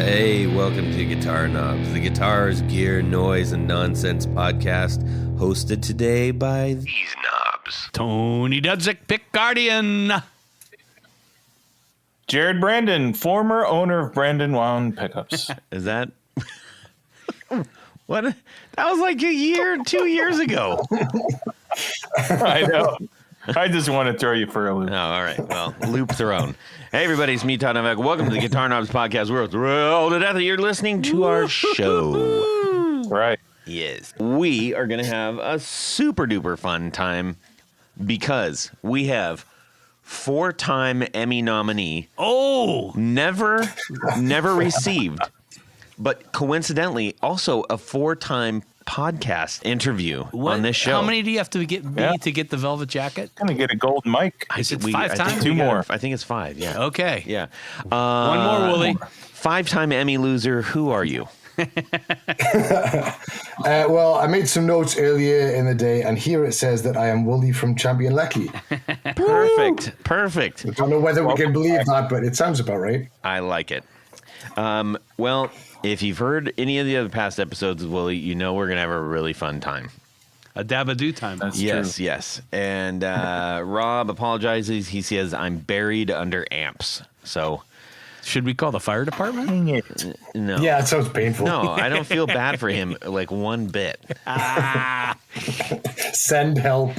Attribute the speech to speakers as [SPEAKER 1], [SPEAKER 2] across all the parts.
[SPEAKER 1] Hey, welcome to Guitar Knobs, the guitars, gear, noise, and nonsense podcast, hosted today by these knobs.
[SPEAKER 2] Tony Dudzik, Pick Guardian.
[SPEAKER 3] Jared Brandon, former owner of Brandon Wound Pickups.
[SPEAKER 1] Is that... What? That was like 2 years ago.
[SPEAKER 3] I know. I just want to throw you for a loop.
[SPEAKER 1] Oh, all right. Well, loop thrown. Hey, everybody, it's me, Todd Novak. Welcome to the Guitar Knobs podcast. We're thrilled to death that you're listening to our show.
[SPEAKER 3] Right.
[SPEAKER 1] Yes. We are going to have a super duper fun time because we have 4-time Emmy nominee.
[SPEAKER 2] Oh,
[SPEAKER 1] Never received, but coincidentally, also a 4-time podcast interview on this show.
[SPEAKER 2] How many do you have to get to get the velvet jacket?
[SPEAKER 3] I'm going to get a gold mic.
[SPEAKER 2] Is it 5 times?
[SPEAKER 3] Two more.
[SPEAKER 1] I think it's 5, yeah.
[SPEAKER 2] Okay.
[SPEAKER 1] Yeah.
[SPEAKER 2] One more, Wolly.
[SPEAKER 1] 5-time Emmy loser, who are you?
[SPEAKER 4] Well, I made some notes earlier in the day, and here it says that I am Wolly from Champion Leccy.
[SPEAKER 1] Perfect.
[SPEAKER 4] I don't know whether we can believe that, but it sounds about right.
[SPEAKER 1] I like it. Well, if you've heard any of the other past episodes of Wolly, you know we're going to have a really fun time.
[SPEAKER 2] A dabadoo time.
[SPEAKER 3] That's
[SPEAKER 1] Yes,
[SPEAKER 3] true.
[SPEAKER 1] yes. And Rob apologizes. He says, I'm buried under amps. So,
[SPEAKER 2] Should we call the fire department?
[SPEAKER 3] Dang it.
[SPEAKER 1] no.
[SPEAKER 4] Yeah, it sounds painful.
[SPEAKER 1] No, I don't feel bad for him, like one bit.
[SPEAKER 4] Send help.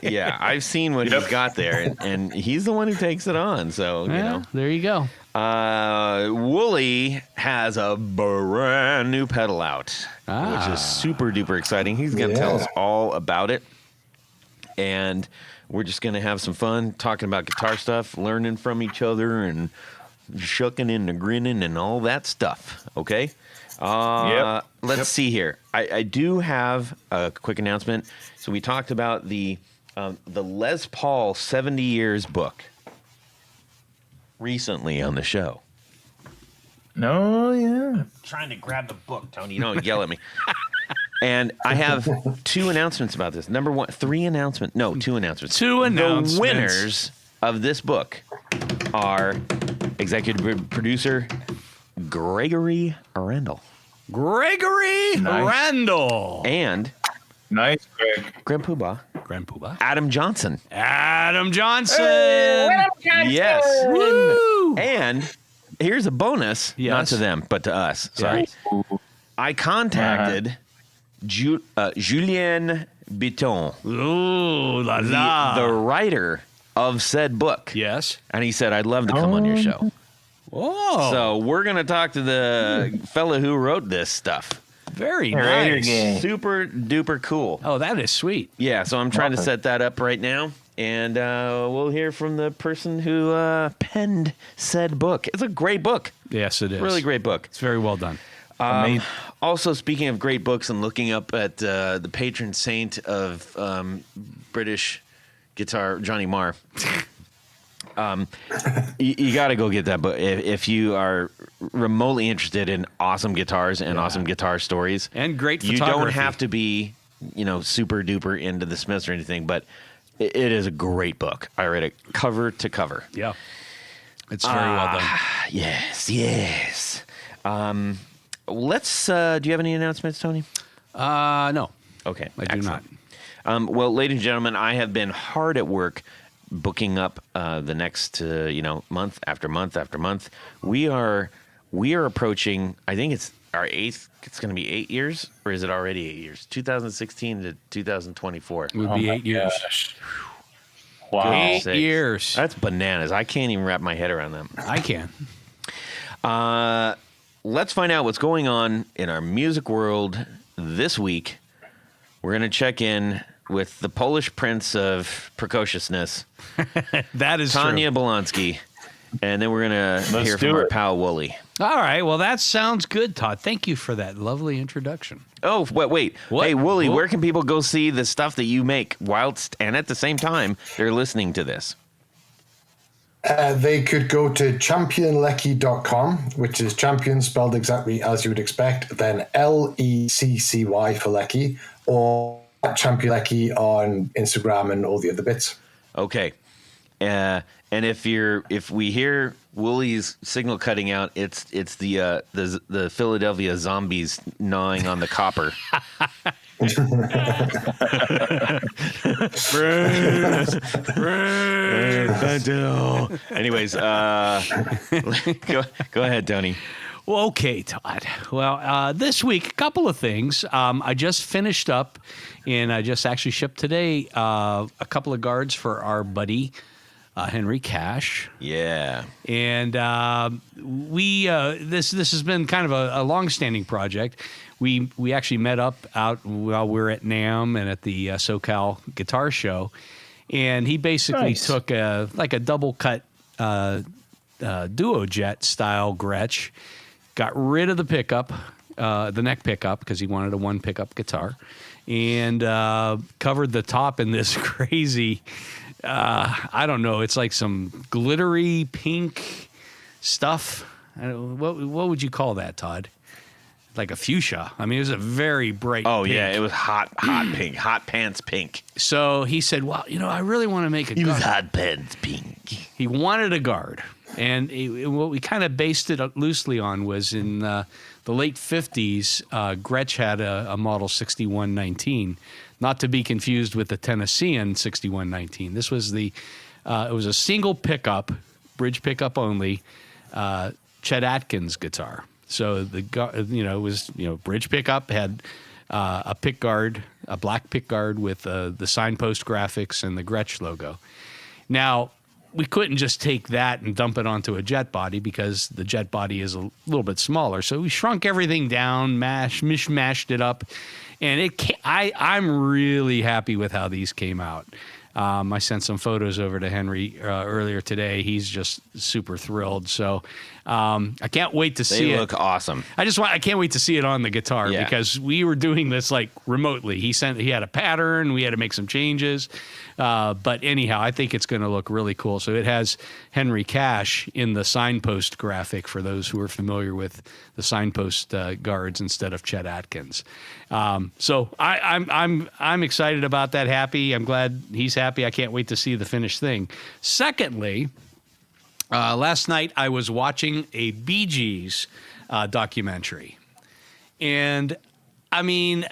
[SPEAKER 1] Yeah, I've seen what he's got there, and he's the one who takes it on. So, you know.
[SPEAKER 2] There you go.
[SPEAKER 1] Wolly has a brand new pedal out, which is super duper exciting. He's going to tell us all about it. And we're just going to have some fun talking about guitar stuff, learning from each other, and shucking and grinning and all that stuff. Okay? Let's see here. I do have a quick announcement. So we talked about the Les Paul 70 Years book recently on the show.
[SPEAKER 3] No, yeah.
[SPEAKER 1] Trying to grab the book, Tony. You don't yell at me. And I have 2 announcements about this. Number 1, 3 announcements. No, 2 announcements.
[SPEAKER 2] 2 announcements.
[SPEAKER 1] The winners of this book are executive producer Gregory Randall
[SPEAKER 2] Gregory Randall.
[SPEAKER 1] and
[SPEAKER 3] Nice, Greg.
[SPEAKER 1] Grandpa
[SPEAKER 2] Grandpa.
[SPEAKER 1] Adam Johnson.
[SPEAKER 2] Adam Johnson.
[SPEAKER 1] Yes.
[SPEAKER 2] Woo!
[SPEAKER 1] And here's a bonus, not
[SPEAKER 2] Yes.
[SPEAKER 1] to them, but to us. Sorry. I contacted Julien Bitton,
[SPEAKER 2] Ooh, la la.
[SPEAKER 1] the writer of said book.
[SPEAKER 2] Yes.
[SPEAKER 1] And he said, I'd love to come on your show.
[SPEAKER 2] Oh,
[SPEAKER 1] So we're going to talk to the fella who wrote this stuff.
[SPEAKER 2] very
[SPEAKER 3] Raider
[SPEAKER 2] nice.
[SPEAKER 3] gang.
[SPEAKER 1] Super duper cool.
[SPEAKER 2] Oh, that is sweet.
[SPEAKER 1] Yeah, so I'm trying to set that up right now. And we'll hear from the person who penned said book. It's a great book.
[SPEAKER 2] Yes, it is.
[SPEAKER 1] Really great book.
[SPEAKER 2] It's very well done.
[SPEAKER 1] Also, speaking of great books and looking up at the patron saint of British guitar, Johnny Marr, you got to go get that book if you are remotely interested in awesome guitars and awesome guitar stories.
[SPEAKER 2] And great
[SPEAKER 1] You
[SPEAKER 2] photography.
[SPEAKER 1] don't have to be, super duper into the Smiths or anything, but it is a great book. I read it cover to cover.
[SPEAKER 2] Yeah. It's very well done.
[SPEAKER 1] Yes. Let's. Do you have any announcements, Tony?
[SPEAKER 2] No,
[SPEAKER 1] Okay,
[SPEAKER 2] I do not.
[SPEAKER 1] Well, ladies and gentlemen, I have been hard at work booking up the next, month after month after month. We are approaching. I think it's our 8th. It's going to be 8 years, or is it already 8 years? 2016 to 2024.
[SPEAKER 2] It would be 8 years.
[SPEAKER 3] Gosh. Wow.
[SPEAKER 2] 8
[SPEAKER 1] sakes.
[SPEAKER 2] years.
[SPEAKER 1] That's bananas. I can't even wrap my head around that.
[SPEAKER 2] I can.
[SPEAKER 1] Let's find out what's going on in our music world this week. We're going to check in with the Polish prince of precociousness,
[SPEAKER 2] That is
[SPEAKER 1] Tanya
[SPEAKER 2] true.
[SPEAKER 1] Bolonsky, and then we're going to hear from
[SPEAKER 3] do
[SPEAKER 1] our
[SPEAKER 3] it.
[SPEAKER 1] pal Wolly.
[SPEAKER 2] All right. Well, that sounds good, Todd. Thank you for that lovely introduction.
[SPEAKER 1] Oh, wait.
[SPEAKER 2] What?
[SPEAKER 1] Hey, Wolly,
[SPEAKER 2] What?
[SPEAKER 1] where can people go see the stuff that you make whilst and at the same time they're listening to this?
[SPEAKER 4] They could go to championleccy.com, which is champion spelled exactly as you would expect, then Leccy for Leccy, or Champion Leccy on Instagram and all the other bits.
[SPEAKER 1] Okay. And if we hear Wolly's signal cutting out, it's the Philadelphia zombies gnawing on the copper. Anyways, go ahead, Tony.
[SPEAKER 2] Well, okay, Todd. Well, this week, a couple of things. I just finished up, and I just actually shipped today a couple of guards for our buddy Henry Cash.
[SPEAKER 1] Yeah.
[SPEAKER 2] And this has been kind of a long-standing project. We actually met up out while we were at NAMM and at the SoCal Guitar Show, and he basically took a double cut duo jet style Gretsch, got rid of the pickup, the neck pickup, because he wanted a one pickup guitar, and covered the top in this crazy, I don't know, it's like some glittery pink stuff. What would you call that, Todd? Like a fuchsia. I mean, it was a very bright pink.
[SPEAKER 1] Yeah, it was hot pink, hot pants pink.
[SPEAKER 2] So he said, well, I really want to make a guard.
[SPEAKER 1] It was hot pants pink.
[SPEAKER 2] He wanted a guard. And what we kind of based it loosely on was in the late 50s, Gretsch had a model 6119, not to be confused with the Tennessean 6119. This was it was a single pickup, bridge pickup only, Chet Atkins guitar. So it was bridge pickup, had a pick guard, a black pick guard with the signpost graphics and the Gretsch logo. Now, we couldn't just take that and dump it onto a jet body because the jet body is a little bit smaller. So we shrunk everything down, mishmashed it up, and I'm really happy with how these came out. I sent some photos over to Henry earlier today. He's just super thrilled. So I can't wait to see it.
[SPEAKER 1] They look awesome.
[SPEAKER 2] I can't wait to see it on the guitar because we were doing this like remotely. He had a pattern. We had to make some changes. But anyhow, I think it's going to look really cool. So it has Henry Cash in the signpost graphic for those who are familiar with the signpost guards instead of Chet Atkins. So I'm excited about that. Happy. I'm glad he's happy. I can't wait to see the finished thing. Secondly, last night I was watching a Bee Gees documentary, and I mean,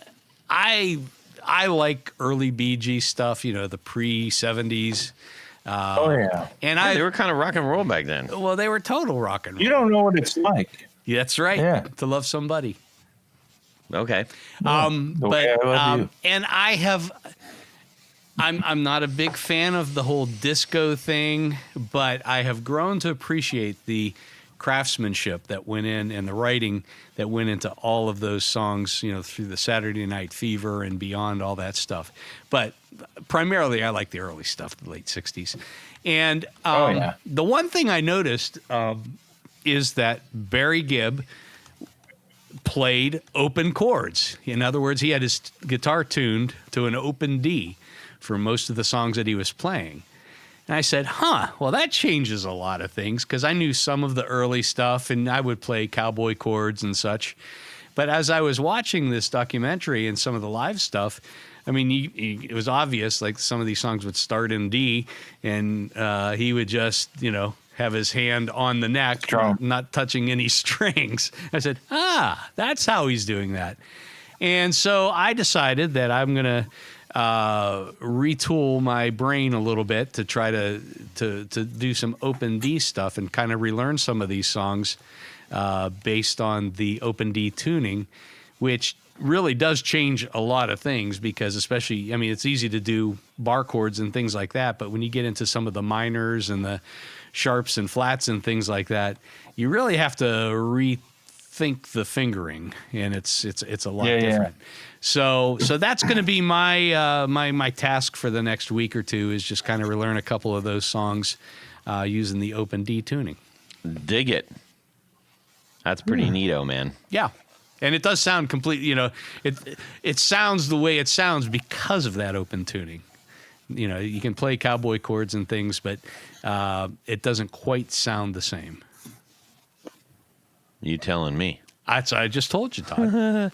[SPEAKER 2] I like early Bee Gees stuff. The pre-70s. And
[SPEAKER 1] they were kind of rock and roll back then.
[SPEAKER 2] Well, they were total rock and roll.
[SPEAKER 3] You don't know what it's like.
[SPEAKER 2] Yeah, that's right.
[SPEAKER 3] Yeah.
[SPEAKER 2] To love somebody.
[SPEAKER 1] Okay.
[SPEAKER 2] And I'm not a big fan of the whole disco thing, but I have grown to appreciate the craftsmanship that went in and the writing that went into all of those songs, through the Saturday Night Fever and beyond, all that stuff. But primarily I like the early stuff, the late 60s. And the one thing I noticed is that Barry Gibb played open chords. In other words, he had his guitar tuned to an open D for most of the songs that he was playing. And I said, well, that changes a lot of things, because I knew some of the early stuff and I would play cowboy chords and such. But as I was watching this documentary and some of the live stuff, I mean, it was obvious, like some of these songs would start in D and he would just, have his hand on the neck, not touching any strings. I said, that's how he's doing that. And so I decided that I'm going to retool my brain a little bit to try to do some open D stuff and kind of relearn some of these songs based on the open D tuning, which really does change a lot of things, because especially, I mean, it's easy to do bar chords and things like that, but when you get into some of the minors and the sharps and flats and things like that, you really have to rethink the fingering, and it's a lot different. So that's going to be my my task for the next week or two, is just kind of relearn a couple of those songs using the open D tuning.
[SPEAKER 1] Dig it. That's pretty neato, man.
[SPEAKER 2] Yeah. And it does sound completely, it sounds the way it sounds because of that open tuning. You can play cowboy chords and things, but it doesn't quite sound the same.
[SPEAKER 1] You telling me?
[SPEAKER 2] I just told you, Todd.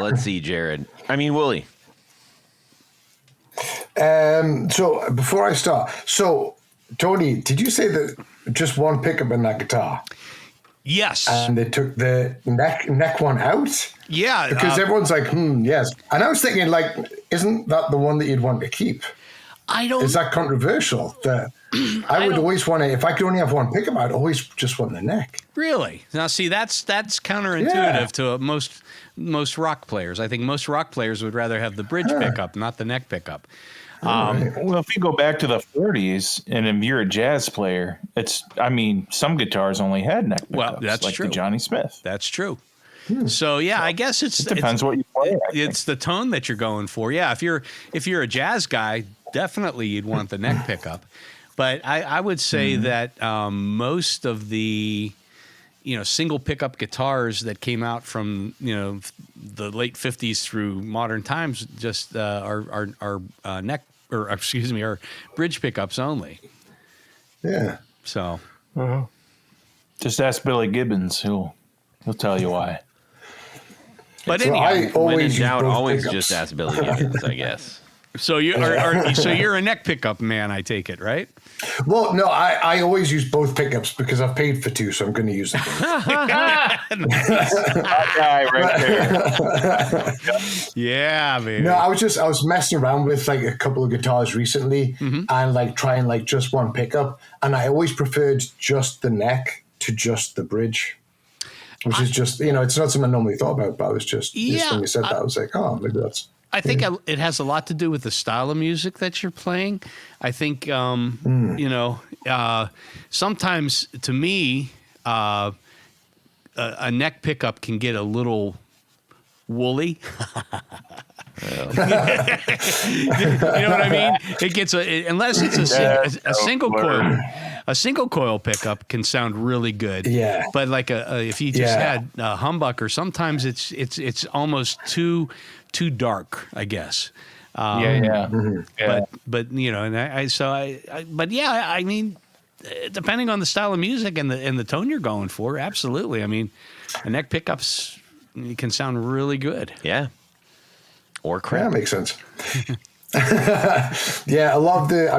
[SPEAKER 1] Let's see, Jared. I mean, Wolly.
[SPEAKER 4] So before I start, Tony, did you say that just one pickup in that guitar?
[SPEAKER 2] Yes.
[SPEAKER 4] And they took the neck one out?
[SPEAKER 2] Yeah.
[SPEAKER 4] Because everyone's like, yes. And I was thinking, like, isn't that the one that you'd want to keep?
[SPEAKER 2] I don't.
[SPEAKER 4] Is that controversial? That I would always want to, if I could only have one pickup, I'd always just want the neck.
[SPEAKER 2] Really? Now, see, that's counterintuitive to most rock players. I think most rock players would rather have the bridge pickup, not the neck pickup.
[SPEAKER 3] Well, if you go back to the 40s, and if you're a jazz player, some guitars only had neck pickups,
[SPEAKER 2] Well, that's
[SPEAKER 3] like
[SPEAKER 2] true.
[SPEAKER 3] the Johnny Smith.
[SPEAKER 2] That's true. So yeah, I guess it
[SPEAKER 3] Depends what you play.
[SPEAKER 2] It's the tone that you're going for. Yeah, if you're a jazz guy, definitely you'd want the neck pickup. But I would say that most of the single pickup guitars that came out from the late 50s through modern times just are bridge pickups only.
[SPEAKER 4] Yeah.
[SPEAKER 2] So
[SPEAKER 3] Just ask Billy Gibbons, he'll tell you why.
[SPEAKER 2] But
[SPEAKER 4] So
[SPEAKER 2] anyhow,
[SPEAKER 4] I
[SPEAKER 1] When in
[SPEAKER 4] always use
[SPEAKER 1] doubt,
[SPEAKER 4] both
[SPEAKER 1] always
[SPEAKER 4] pickups.
[SPEAKER 1] just ask Billy Gibbons, I guess.
[SPEAKER 2] so you're a neck pickup man, I take it, right?
[SPEAKER 4] Well, no, I always use both pickups because I've paid for two, so I'm going to use them both.
[SPEAKER 3] That guy right there.
[SPEAKER 2] Yeah, baby.
[SPEAKER 4] No, I was messing around with like a couple of guitars recently and like trying like just one pickup, and I always preferred just the neck to just the bridge, which is just it's not something I normally thought about, but I was just when you said that, I was like, oh, maybe that's.
[SPEAKER 2] I think it has a lot to do with the style of music that you're playing. I think, sometimes to me, a neck pickup can get a little woolly. You know what I mean? It gets unless it's a single coil. A single coil pickup can sound really good.
[SPEAKER 4] Yeah.
[SPEAKER 2] But like if you just had a humbucker, sometimes it's almost too dark, I guess.
[SPEAKER 3] Yeah.
[SPEAKER 2] But I mean, depending on the style of music and the tone you're going for, absolutely. I mean, a neck pickups can sound really good.
[SPEAKER 1] Yeah. Or
[SPEAKER 4] Yeah,
[SPEAKER 1] crap.
[SPEAKER 4] that makes sense. Yeah, I love it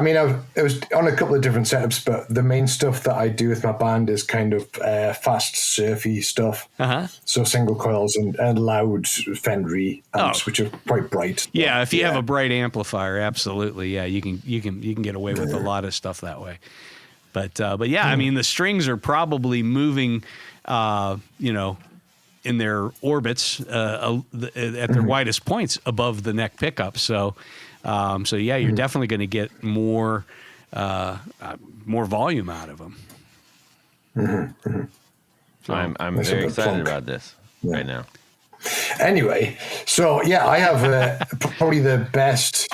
[SPEAKER 4] was on a couple of different setups, but the main stuff that I do with my band is kind of fast, surfy stuff. So single coils and loud Fendery amps, which are quite bright.
[SPEAKER 2] Yeah, if you have a bright amplifier, absolutely. Yeah, you can get away with a lot of stuff that way. But yeah, I mean, the strings are probably moving, in their orbits at their widest points above the neck pickup. So yeah, you're definitely going to get more volume out of them.
[SPEAKER 1] I'm
[SPEAKER 4] That's
[SPEAKER 1] very
[SPEAKER 4] a bit
[SPEAKER 1] excited
[SPEAKER 4] plunk.
[SPEAKER 1] about this right now.
[SPEAKER 4] Anyway, so yeah, I have probably the best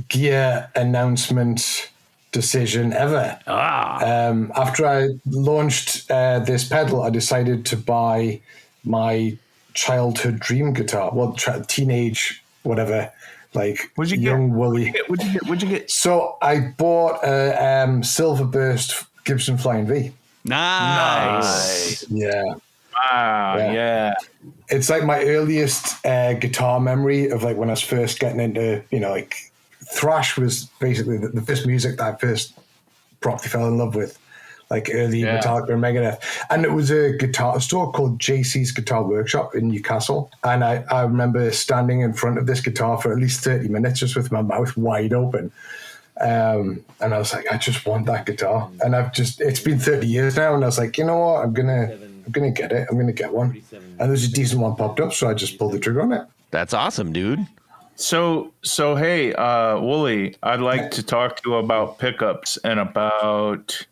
[SPEAKER 4] gear announcement decision ever. After I launched this pedal, I decided to buy my childhood dream guitar. Well, teenage, whatever, like
[SPEAKER 3] What'd you
[SPEAKER 4] young
[SPEAKER 3] get?
[SPEAKER 4] Wolly.
[SPEAKER 3] What'd you get?
[SPEAKER 4] So I bought a Silver Burst Gibson Flying V.
[SPEAKER 2] Nice.
[SPEAKER 4] Yeah.
[SPEAKER 3] Wow. Yeah.
[SPEAKER 4] It's like my earliest guitar memory of like when I was first getting into, like thrash was basically the first music that I first properly fell in love with, like early Metallica and Megadeth. And it was a guitar store called JC's Guitar Workshop in Newcastle. And I remember standing in front of this guitar for at least 30 minutes just with my mouth wide open. And I was like, I just want that guitar. And it's been 30 years now. And I was like, you know what? I'm going to get it. I'm going to get one. And there's a decent one popped up. So I just pulled the trigger on it.
[SPEAKER 1] That's awesome, dude.
[SPEAKER 3] So hey, Wolly, I'd like to talk to you about pickups in about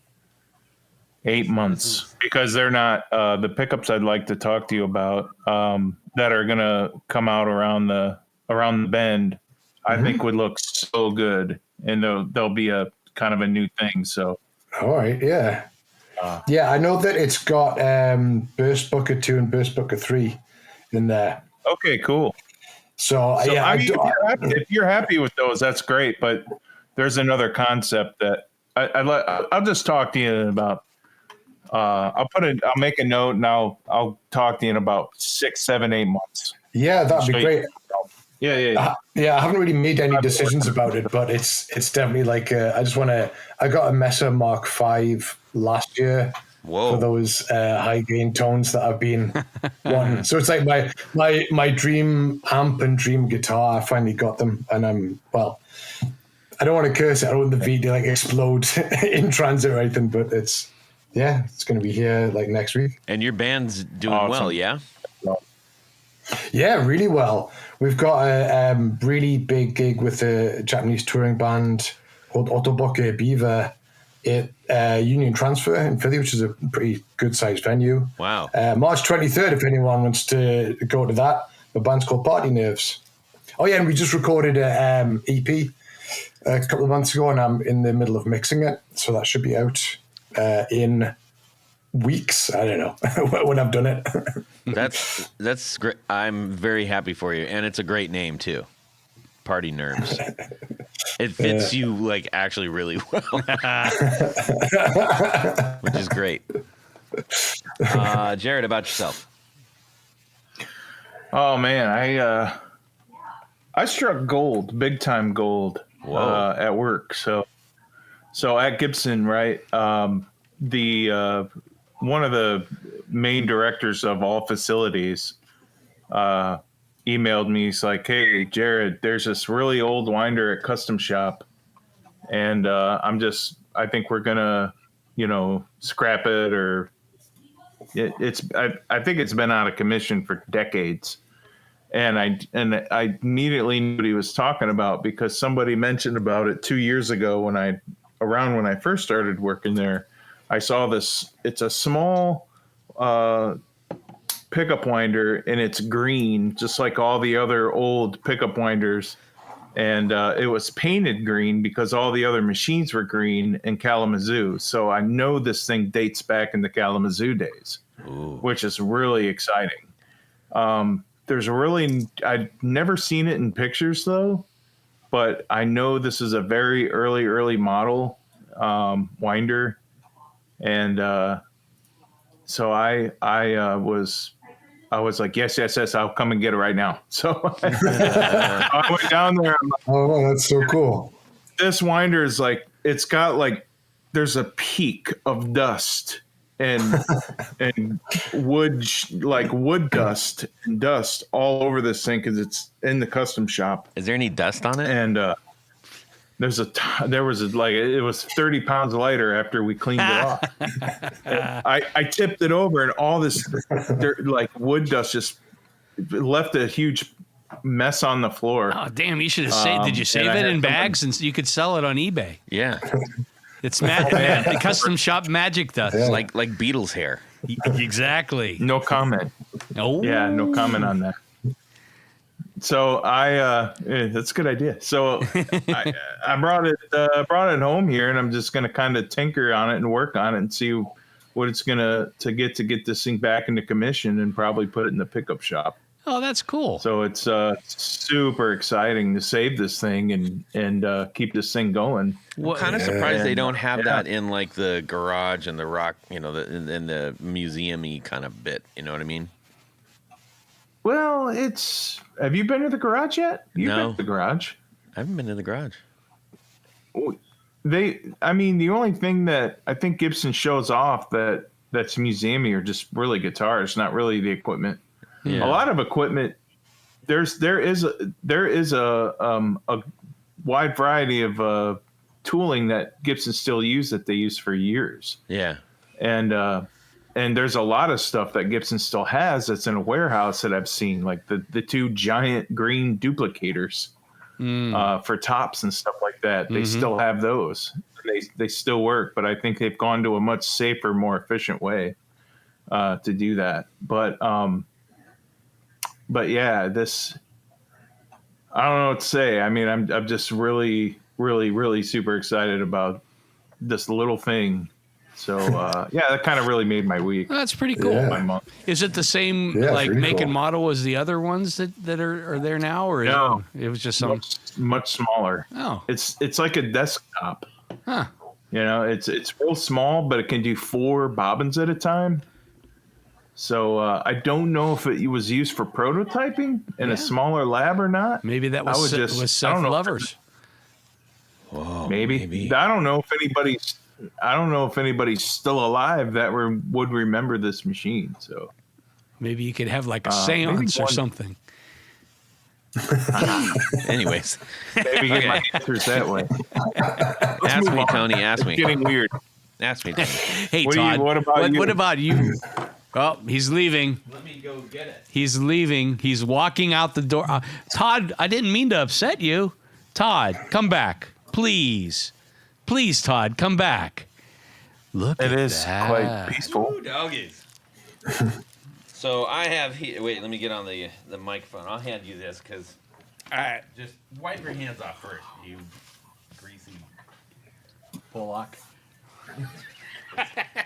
[SPEAKER 3] 8 months, because they're not the pickups I'd like to talk to you about that are gonna come out around the bend. I think would look so good, and they'll be a kind of a new thing. So
[SPEAKER 4] all right, yeah. Yeah, I know that it's got Burst Booker 2 and Burst Booker 3 in there.
[SPEAKER 3] okay, cool.
[SPEAKER 4] So yeah,
[SPEAKER 3] I mean, if you're happy with those, that's great. But there's another concept that I'll just talk to you about. I'll make a note, and I'll talk to you in about 6, 7, 8 months.
[SPEAKER 4] yeah, that'd be
[SPEAKER 3] So
[SPEAKER 4] great. Yeah, I haven't really made any decisions about it, but it's definitely like I got a Mesa Mark V last year for those high gain tones that I've been wanting. So it's like my dream amp and dream guitar. I finally got them, and I don't want to curse it. I don't want the V to like explode in transit or anything, but it's going to be here like next week.
[SPEAKER 1] And your band's doing well, yeah?
[SPEAKER 4] Yeah, really well. We've got a really big gig with a Japanese touring band called Otoboke Beaver at Union Transfer in Philly, which is a pretty good-sized venue.
[SPEAKER 1] Wow.
[SPEAKER 4] March 23rd, if anyone wants to go to that. The band's called Party Nerves. Oh, yeah, and we just recorded an EP a couple of months ago, and I'm in the middle of mixing it, so that should be out in weeks. I don't know when I've done it.
[SPEAKER 1] That's great. I'm very happy for you, and it's a great name too. Party Nerves. It fits you like actually really well, which is great. Jared, about yourself?
[SPEAKER 3] Oh man, I struck gold, big time gold, at work. So at Gibson, right? The one of the main directors of all facilities emailed me. He's like, "Hey, Jared, there's this really old winder at Custom Shop, and I think we're gonna, scrap it, or I think it's been out of commission for decades." And I immediately knew what he was talking about because somebody mentioned about it 2 years ago when I first started working there. I saw this. It's a small pickup winder, and it's green, just like all the other old pickup winders. And it was painted green because all the other machines were green in Kalamazoo. So I know this thing dates back in the Kalamazoo days, which is really exciting. I'd never seen it in pictures though, but I know this is a very early model winder. And so I was like, yes, I'll come and get it right now. So I went down there.
[SPEAKER 4] Oh, that's so cool.
[SPEAKER 3] This winder is like, it's got like, there's a peak of dust and wood dust and dust all over this thing because it's in the custom shop.
[SPEAKER 1] Is there any dust on it?
[SPEAKER 3] And it was 30 pounds lighter after we cleaned it off. I tipped it over, and all this dirt, like wood dust just left a huge mess on the floor.
[SPEAKER 2] Oh, damn. You should have saved. Did you save it in bags and you could sell it on eBay?
[SPEAKER 1] Yeah.
[SPEAKER 2] It's the custom shop magic dust.
[SPEAKER 1] Yeah. Like Beatles hair.
[SPEAKER 2] Exactly.
[SPEAKER 3] No comment.
[SPEAKER 2] Oh.
[SPEAKER 3] Yeah, no comment on that. So that's a good idea. So I brought it home here, and I'm just going to kind of tinker on it and work on it and see what it's going to get this thing back into commission and probably put it in the pickup shop.
[SPEAKER 2] Oh, that's cool.
[SPEAKER 3] So it's super exciting to save this thing and keep this thing going.
[SPEAKER 1] I'm kind of surprised they don't have that in like the garage and the rock, in the museum-y kind of bit. You know what I mean?
[SPEAKER 3] Well, have you been to the garage yet? You've been to the garage.
[SPEAKER 1] I haven't been to the garage.
[SPEAKER 3] The only thing that I think Gibson shows off that's museum-y are just really guitars, not really the equipment. Yeah. A lot of equipment. There is a wide variety of tooling that Gibson still use that they use for years.
[SPEAKER 1] Yeah,
[SPEAKER 3] and there's a lot of stuff that Gibson still has that's in a warehouse that I've seen, like the two giant green duplicators for tops and stuff like that. They still have those. They still work, but I think they've gone to a much safer, more efficient way to do that. But yeah, this, I don't know what to say. I mean, I'm just really, really, really super excited about this little thing. So that kind of really made my week.
[SPEAKER 2] Well, that's pretty cool.
[SPEAKER 4] Yeah.
[SPEAKER 3] My month.
[SPEAKER 2] Is it the same make and model as the other ones that are there now, or
[SPEAKER 3] no?
[SPEAKER 2] It was just some
[SPEAKER 3] much smaller.
[SPEAKER 2] Oh,
[SPEAKER 3] it's like a desktop.
[SPEAKER 2] Huh.
[SPEAKER 3] It's real small, but it can do 4 bobbins at a time. So I don't know if it was used for prototyping in a smaller lab or not.
[SPEAKER 2] Maybe that was Seth Lovers.
[SPEAKER 1] Whoa,
[SPEAKER 3] Maybe. I don't know if anybody's still alive that would remember this machine. So
[SPEAKER 2] maybe you could have like a seance or something.
[SPEAKER 1] Anyways,
[SPEAKER 3] maybe get my answers that way.
[SPEAKER 1] Ask me, Tony. Ask me.
[SPEAKER 3] It's getting weird.
[SPEAKER 1] Ask me, Tony.
[SPEAKER 2] Hey, Todd. What about you? Oh, he's leaving. Let me go get it. He's leaving. He's walking out the door. Todd, I didn't mean to upset you. Todd, come back. Please. Please, Todd, come back. Look at that.
[SPEAKER 3] It is quite peaceful.
[SPEAKER 1] Ooh, doggies. So I have here. Wait, let me get on the microphone. I'll hand you this because just wipe your hands off first, you greasy
[SPEAKER 2] Bullock.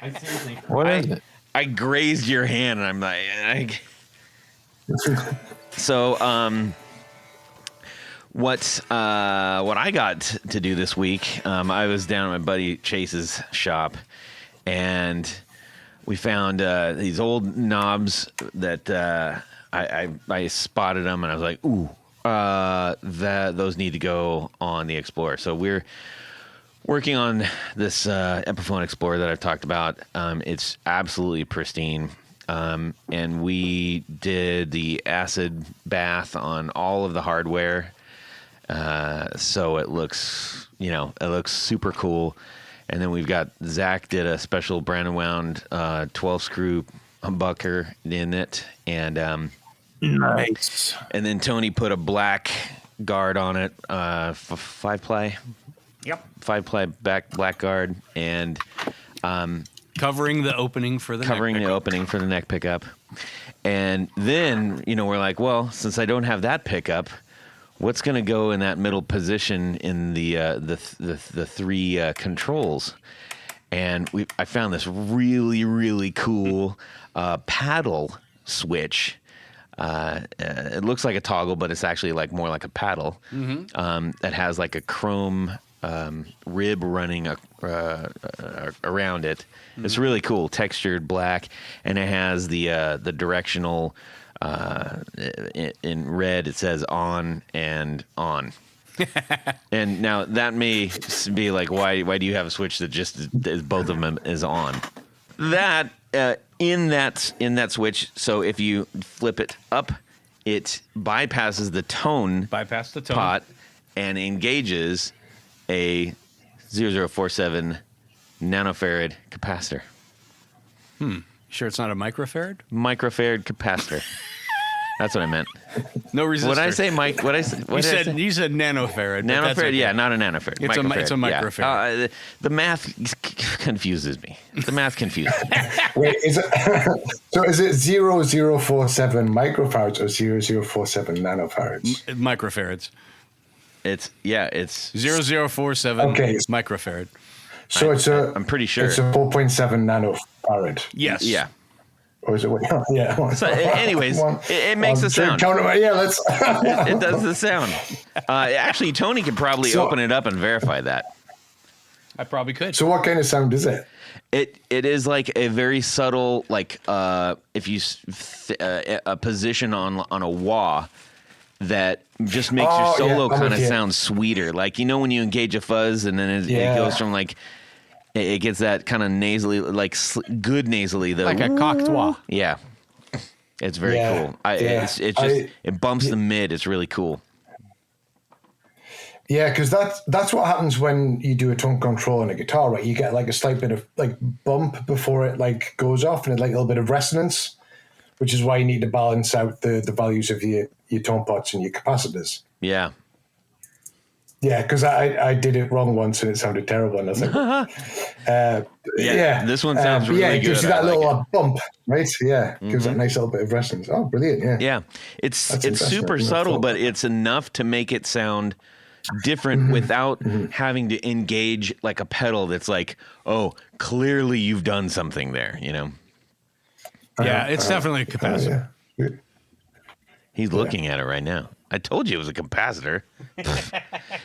[SPEAKER 1] I seriously.
[SPEAKER 3] What is it?
[SPEAKER 1] I grazed your hand, and I'm like, so what I got to do this week? I was down at my buddy Chase's shop, and we found these old knobs that I spotted them, and I was like, ooh, those need to go on the Explorer. So we're working on this Epiphone Explorer that I've talked about. It's absolutely pristine. And we did the acid bath on all of the hardware. So it looks super cool. And then we've got Zach did a special Brandon wound 12 screw humbucker in it. And
[SPEAKER 3] Nice.
[SPEAKER 1] And then Tony put a black guard on it, 5-ply.
[SPEAKER 2] Yep.
[SPEAKER 1] 5-ply black guard, and
[SPEAKER 2] covering the opening for the
[SPEAKER 1] neck pickup. And then, we're like, well, since I don't have that pickup, what's going to go in that middle position in the three controls? And I found this really, really cool paddle switch. It looks like a toggle, but it's actually more like a paddle. Mm-hmm. That has like a chrome rib running around it. Mm-hmm. It's really cool, textured black, and it has the directional in red. It says on and on. And now that may be like, why do you have a switch that just both of them is on? That in that switch. So if you flip it up, it bypasses the tone pot and engages a 0047 nanofarad capacitor.
[SPEAKER 2] Sure it's not a microfarad?
[SPEAKER 1] Microfarad capacitor. That's what I meant.
[SPEAKER 2] No resistor.
[SPEAKER 1] What did I say, Mike?
[SPEAKER 2] You said nanofarad.
[SPEAKER 1] Nanofarad, okay. Yeah, not a nanofarad.
[SPEAKER 2] It's a microfarad.
[SPEAKER 1] Yeah. The math confuses me.
[SPEAKER 4] Wait, is it 0047 microfarads or 0047 nanofarads?
[SPEAKER 2] Microfarads.
[SPEAKER 1] It's
[SPEAKER 2] 0047 microfarad.
[SPEAKER 4] So
[SPEAKER 1] I'm pretty sure
[SPEAKER 4] it's a 4.7 nanofarad.
[SPEAKER 2] Yes.
[SPEAKER 1] Yeah.
[SPEAKER 4] Or is it? Yeah.
[SPEAKER 1] So, anyways, it makes a sound.
[SPEAKER 4] Yeah, let's.
[SPEAKER 1] It does the sound. Actually, Tony could probably open it up and verify that.
[SPEAKER 2] I probably could.
[SPEAKER 4] So, what kind of sound is it?
[SPEAKER 1] It is like a very subtle, if you a position on a wah that just makes your solo kind of sound sweeter. Like when you engage a fuzz and then it goes from it gets that kind of nasally, good nasally though,
[SPEAKER 2] like a cocktois.
[SPEAKER 1] Yeah, it's very cool. It bumps the mid. It's really cool.
[SPEAKER 4] Yeah, because that's what happens when you do a tone control on a guitar, right? You get a slight bit of bump before it goes off, and a little bit of resonance, which is why you need to balance out the values of your tone pots and your capacitors.
[SPEAKER 1] Yeah.
[SPEAKER 4] Yeah, because I did it wrong once and it sounded terrible, and I was like,
[SPEAKER 1] this one sounds really good.
[SPEAKER 4] It gives you that little bump, right? Yeah, gives that nice little bit of resonance. Oh, brilliant! Yeah,
[SPEAKER 1] yeah. It's super subtle, but it's enough to make it sound different without having to engage a pedal that's clearly you've done something there,
[SPEAKER 2] Yeah, it's definitely a capacitor.
[SPEAKER 4] Yeah.
[SPEAKER 1] He's looking at it right now. I told you it was a capacitor.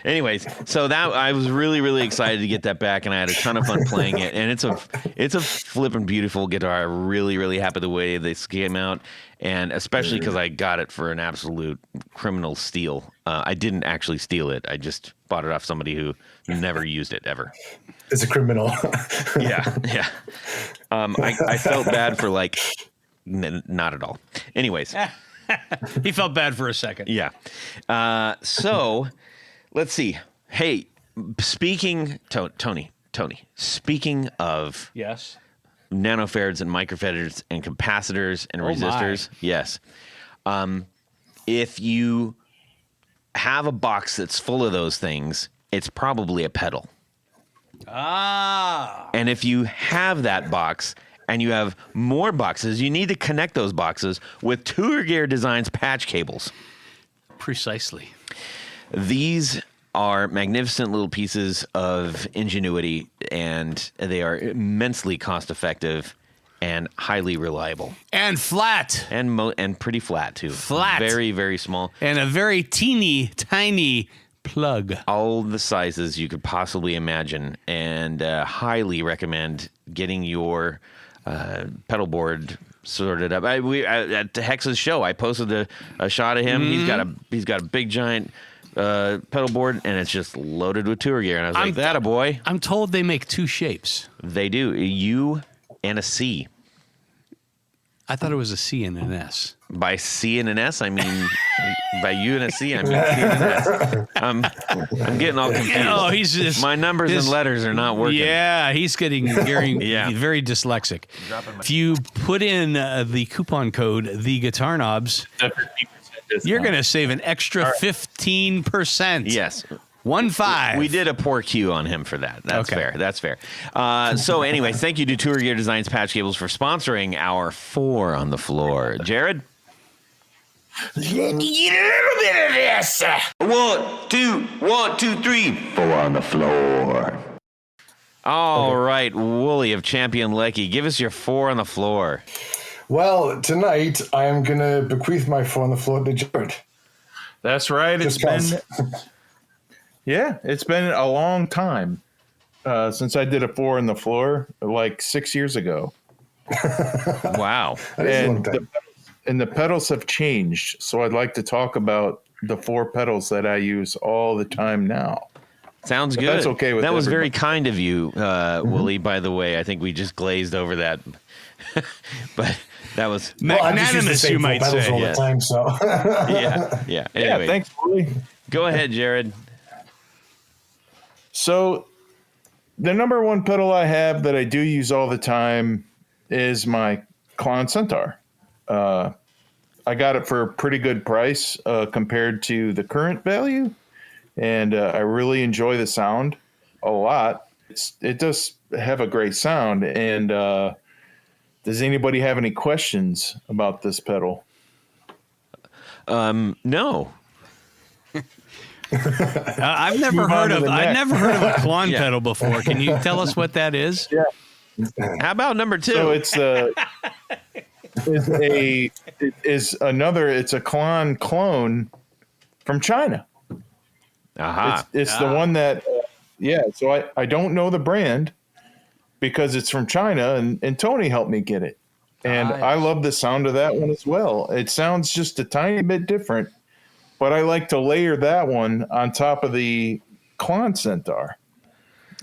[SPEAKER 1] Anyways, so that I was really, really excited to get that back, and I had a ton of fun playing it. And it's a flippin' beautiful guitar. I'm really, really happy the way this came out, and especially because I got it for an absolute criminal steal. I didn't actually steal it. I just bought it off somebody who never used it ever.
[SPEAKER 4] It's a criminal.
[SPEAKER 1] Yeah. I felt bad for like not at all. Anyways.
[SPEAKER 2] He felt bad for a second.
[SPEAKER 1] Yeah. So let's see. Hey, Tony, speaking of
[SPEAKER 2] Yes.
[SPEAKER 1] nanofarads and microfarads and capacitors and
[SPEAKER 2] Oh, my.
[SPEAKER 1] resistors, yes. If you have a box that's full of those things, it's probably a pedal.
[SPEAKER 2] Ah.
[SPEAKER 1] And if you have that box and you have more boxes, you need to connect those boxes with Tour Gear Designs patch cables.
[SPEAKER 2] Precisely.
[SPEAKER 1] These are magnificent little pieces of ingenuity, and they are immensely cost effective and highly reliable.
[SPEAKER 2] And flat.
[SPEAKER 1] And pretty flat, too.
[SPEAKER 2] Flat.
[SPEAKER 1] Very, very small.
[SPEAKER 2] And a very teeny, tiny plug.
[SPEAKER 1] All the sizes you could possibly imagine, and highly recommend getting your pedal board sorted up. At Hex's show, I posted a shot of him.
[SPEAKER 2] Mm-hmm.
[SPEAKER 1] He's got a big giant pedal board, and it's just loaded with Tour Gear. And I was like, that a boy.
[SPEAKER 2] I'm told they make two shapes.
[SPEAKER 1] They do. A U and a C.
[SPEAKER 2] I thought it was a C and an S.
[SPEAKER 1] By C and an S, I mean by U and a C, I mean C and an S. I'm getting all confused.
[SPEAKER 2] Oh, he's just
[SPEAKER 1] My numbers and letters are not working.
[SPEAKER 2] Yeah, he's getting very,
[SPEAKER 1] Yeah.
[SPEAKER 2] very dyslexic. If you put in the coupon code the guitar knobs, you're going to save an extra 15%.
[SPEAKER 1] Yes.
[SPEAKER 2] 15.
[SPEAKER 1] We did a poor cue on him for that. That's
[SPEAKER 2] Okay.
[SPEAKER 1] fair. That's fair. So anyway, thank you to Tour Gear Designs Patch Cables for sponsoring our 4 on the floor. Jared?
[SPEAKER 5] Let me get a little bit of this. 1, 2, 3. 4 on the floor.
[SPEAKER 1] All right, Wolly of Champion Leccy, give us your 4 on the floor.
[SPEAKER 4] Well, tonight I am going to bequeath my 4 on the floor to Jared.
[SPEAKER 3] That's right. It's been a long time since I did a 4 on the floor, like 6 years ago.
[SPEAKER 1] Wow.
[SPEAKER 4] That is a long time.
[SPEAKER 3] And the pedals have changed, so I'd like to talk about the 4 pedals that I use all the time now.
[SPEAKER 1] Sounds good.
[SPEAKER 3] That's okay with
[SPEAKER 1] that was very
[SPEAKER 3] everybody.
[SPEAKER 1] kind of you, Wolly, by the way. I think we just glazed over that. But that was
[SPEAKER 4] I just use the
[SPEAKER 2] magnanimous,
[SPEAKER 4] same
[SPEAKER 2] you
[SPEAKER 4] 4
[SPEAKER 2] might
[SPEAKER 4] pedals
[SPEAKER 2] say.
[SPEAKER 4] all
[SPEAKER 1] yeah.
[SPEAKER 4] the time, so.
[SPEAKER 1] yeah. Anyway,
[SPEAKER 3] Yeah, thanks, Wolly.
[SPEAKER 1] go ahead, Jared.
[SPEAKER 3] So the number 1 pedal I have that I do use all the time is my Klon Centaur. I got it for a pretty good price compared to the current value, and I really enjoy the sound a lot. It does have a great sound, and does anybody have any questions about this pedal?
[SPEAKER 1] No.
[SPEAKER 2] I've never
[SPEAKER 3] Move on
[SPEAKER 2] heard
[SPEAKER 3] to
[SPEAKER 2] of
[SPEAKER 3] the
[SPEAKER 2] I've
[SPEAKER 3] next.
[SPEAKER 2] never heard of a Klon
[SPEAKER 1] Yeah.
[SPEAKER 2] pedal before. Can you tell us what that is?
[SPEAKER 3] Yeah.
[SPEAKER 1] How about number 2?
[SPEAKER 3] So it's it's a Klon clone from China.
[SPEAKER 1] Aha.
[SPEAKER 3] It's the one that, so I don't know the brand because it's from China, and Tony helped me get it. And
[SPEAKER 2] Nice.
[SPEAKER 3] I love the sound of that one as well. It sounds just a tiny bit different, but I like to layer that one on top of the Klon Centaur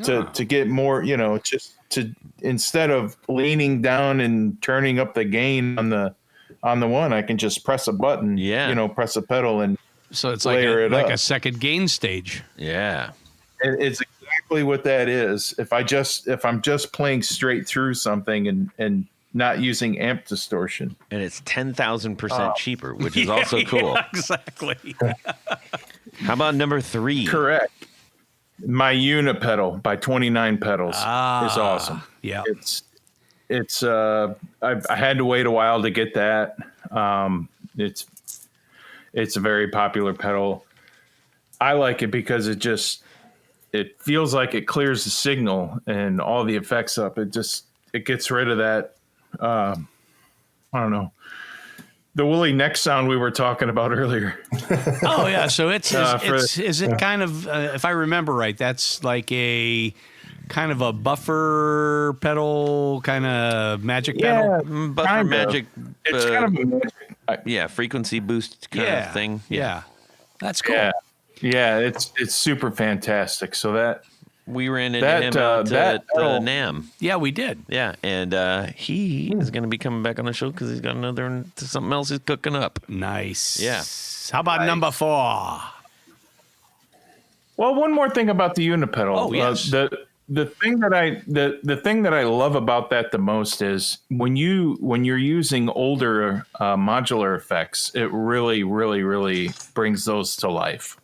[SPEAKER 3] to get more, just to, instead of leaning down and turning up the gain on the one, I can just press a button, press a pedal, and
[SPEAKER 2] So it's like
[SPEAKER 3] Layer it
[SPEAKER 2] like
[SPEAKER 3] up.
[SPEAKER 2] a second gain stage.
[SPEAKER 1] Yeah.
[SPEAKER 3] it's exactly what that is. If I'm just playing straight through something and not using amp distortion.
[SPEAKER 1] And it's 10,000% cheaper, which is also cool.
[SPEAKER 2] Yeah, exactly.
[SPEAKER 1] How about number 3?
[SPEAKER 3] Correct. My Unipedal by 29 Pedals is awesome.
[SPEAKER 2] Yeah.
[SPEAKER 3] It's I had to wait a while to get that. It's a very popular pedal. I like it because it feels like it clears the signal and all the effects up. It gets rid of that. I don't know. the Wolly neck sound we were talking about earlier.
[SPEAKER 2] Oh yeah, so is it kind of if I remember right, that's like a kind of a buffer pedal, kind of magic pedal.
[SPEAKER 1] Buffer
[SPEAKER 3] kind of.
[SPEAKER 1] magic.
[SPEAKER 3] It's kind of a magic.
[SPEAKER 1] Yeah, frequency boost kind of thing.
[SPEAKER 2] Yeah, that's cool.
[SPEAKER 3] Yeah, it's super fantastic. So that
[SPEAKER 1] we ran into him out at NAMM.
[SPEAKER 2] Yeah, we did.
[SPEAKER 1] Yeah, and he is going to be coming back on the show because he's got something else he's cooking up.
[SPEAKER 2] Nice.
[SPEAKER 1] Yeah.
[SPEAKER 2] How about number 4?
[SPEAKER 3] Well, one more thing about the unipedal.
[SPEAKER 2] Oh, yes.
[SPEAKER 3] The thing that I love about that the most is when you're using older modular effects, it really, really, really brings those to life.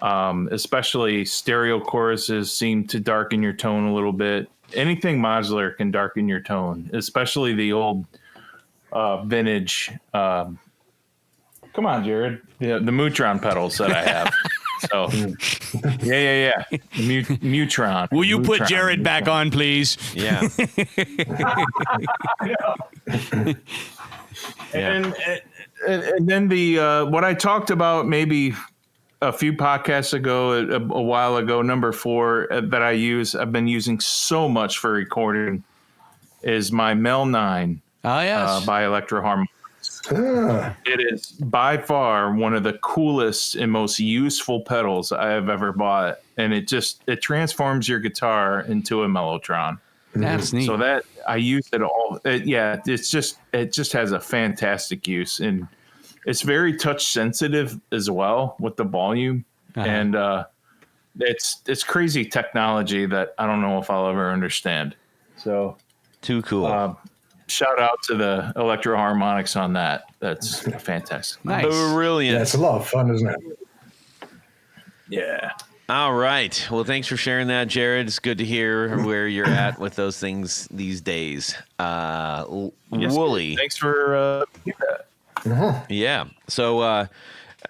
[SPEAKER 3] Especially stereo choruses seem to darken your tone a little bit. Anything modular can darken your tone, especially the old vintage. Come on, Jared. The Mutron pedals that I have. So, yeah. Mutron.
[SPEAKER 2] Will you put
[SPEAKER 3] Mutron.
[SPEAKER 2] Jared back on, please?
[SPEAKER 1] Yeah.
[SPEAKER 3] And then the what I talked about maybe a few podcasts ago, a while ago, number 4 that I've been using so much for recording is my Mel 9 by Electro Harmonics. It is by far one of the coolest and most useful pedals I have ever bought, and it transforms your guitar into a mellotron.
[SPEAKER 2] That's neat.
[SPEAKER 3] So that I use it all. It just has a fantastic use, and it's very touch sensitive as well with the volume, and it's crazy technology that I don't know if I'll ever understand. So
[SPEAKER 1] too cool.
[SPEAKER 3] Shout out to the Electro Harmonics on that. That's fantastic.
[SPEAKER 2] Nice.
[SPEAKER 1] Brilliant.
[SPEAKER 4] Yeah, it's a lot of fun, isn't it?
[SPEAKER 3] Yeah.
[SPEAKER 1] All right. Well, thanks for sharing that, Jared. It's good to hear where you're at with those things these days. Wolly.
[SPEAKER 3] Thanks for that.
[SPEAKER 1] Yeah. So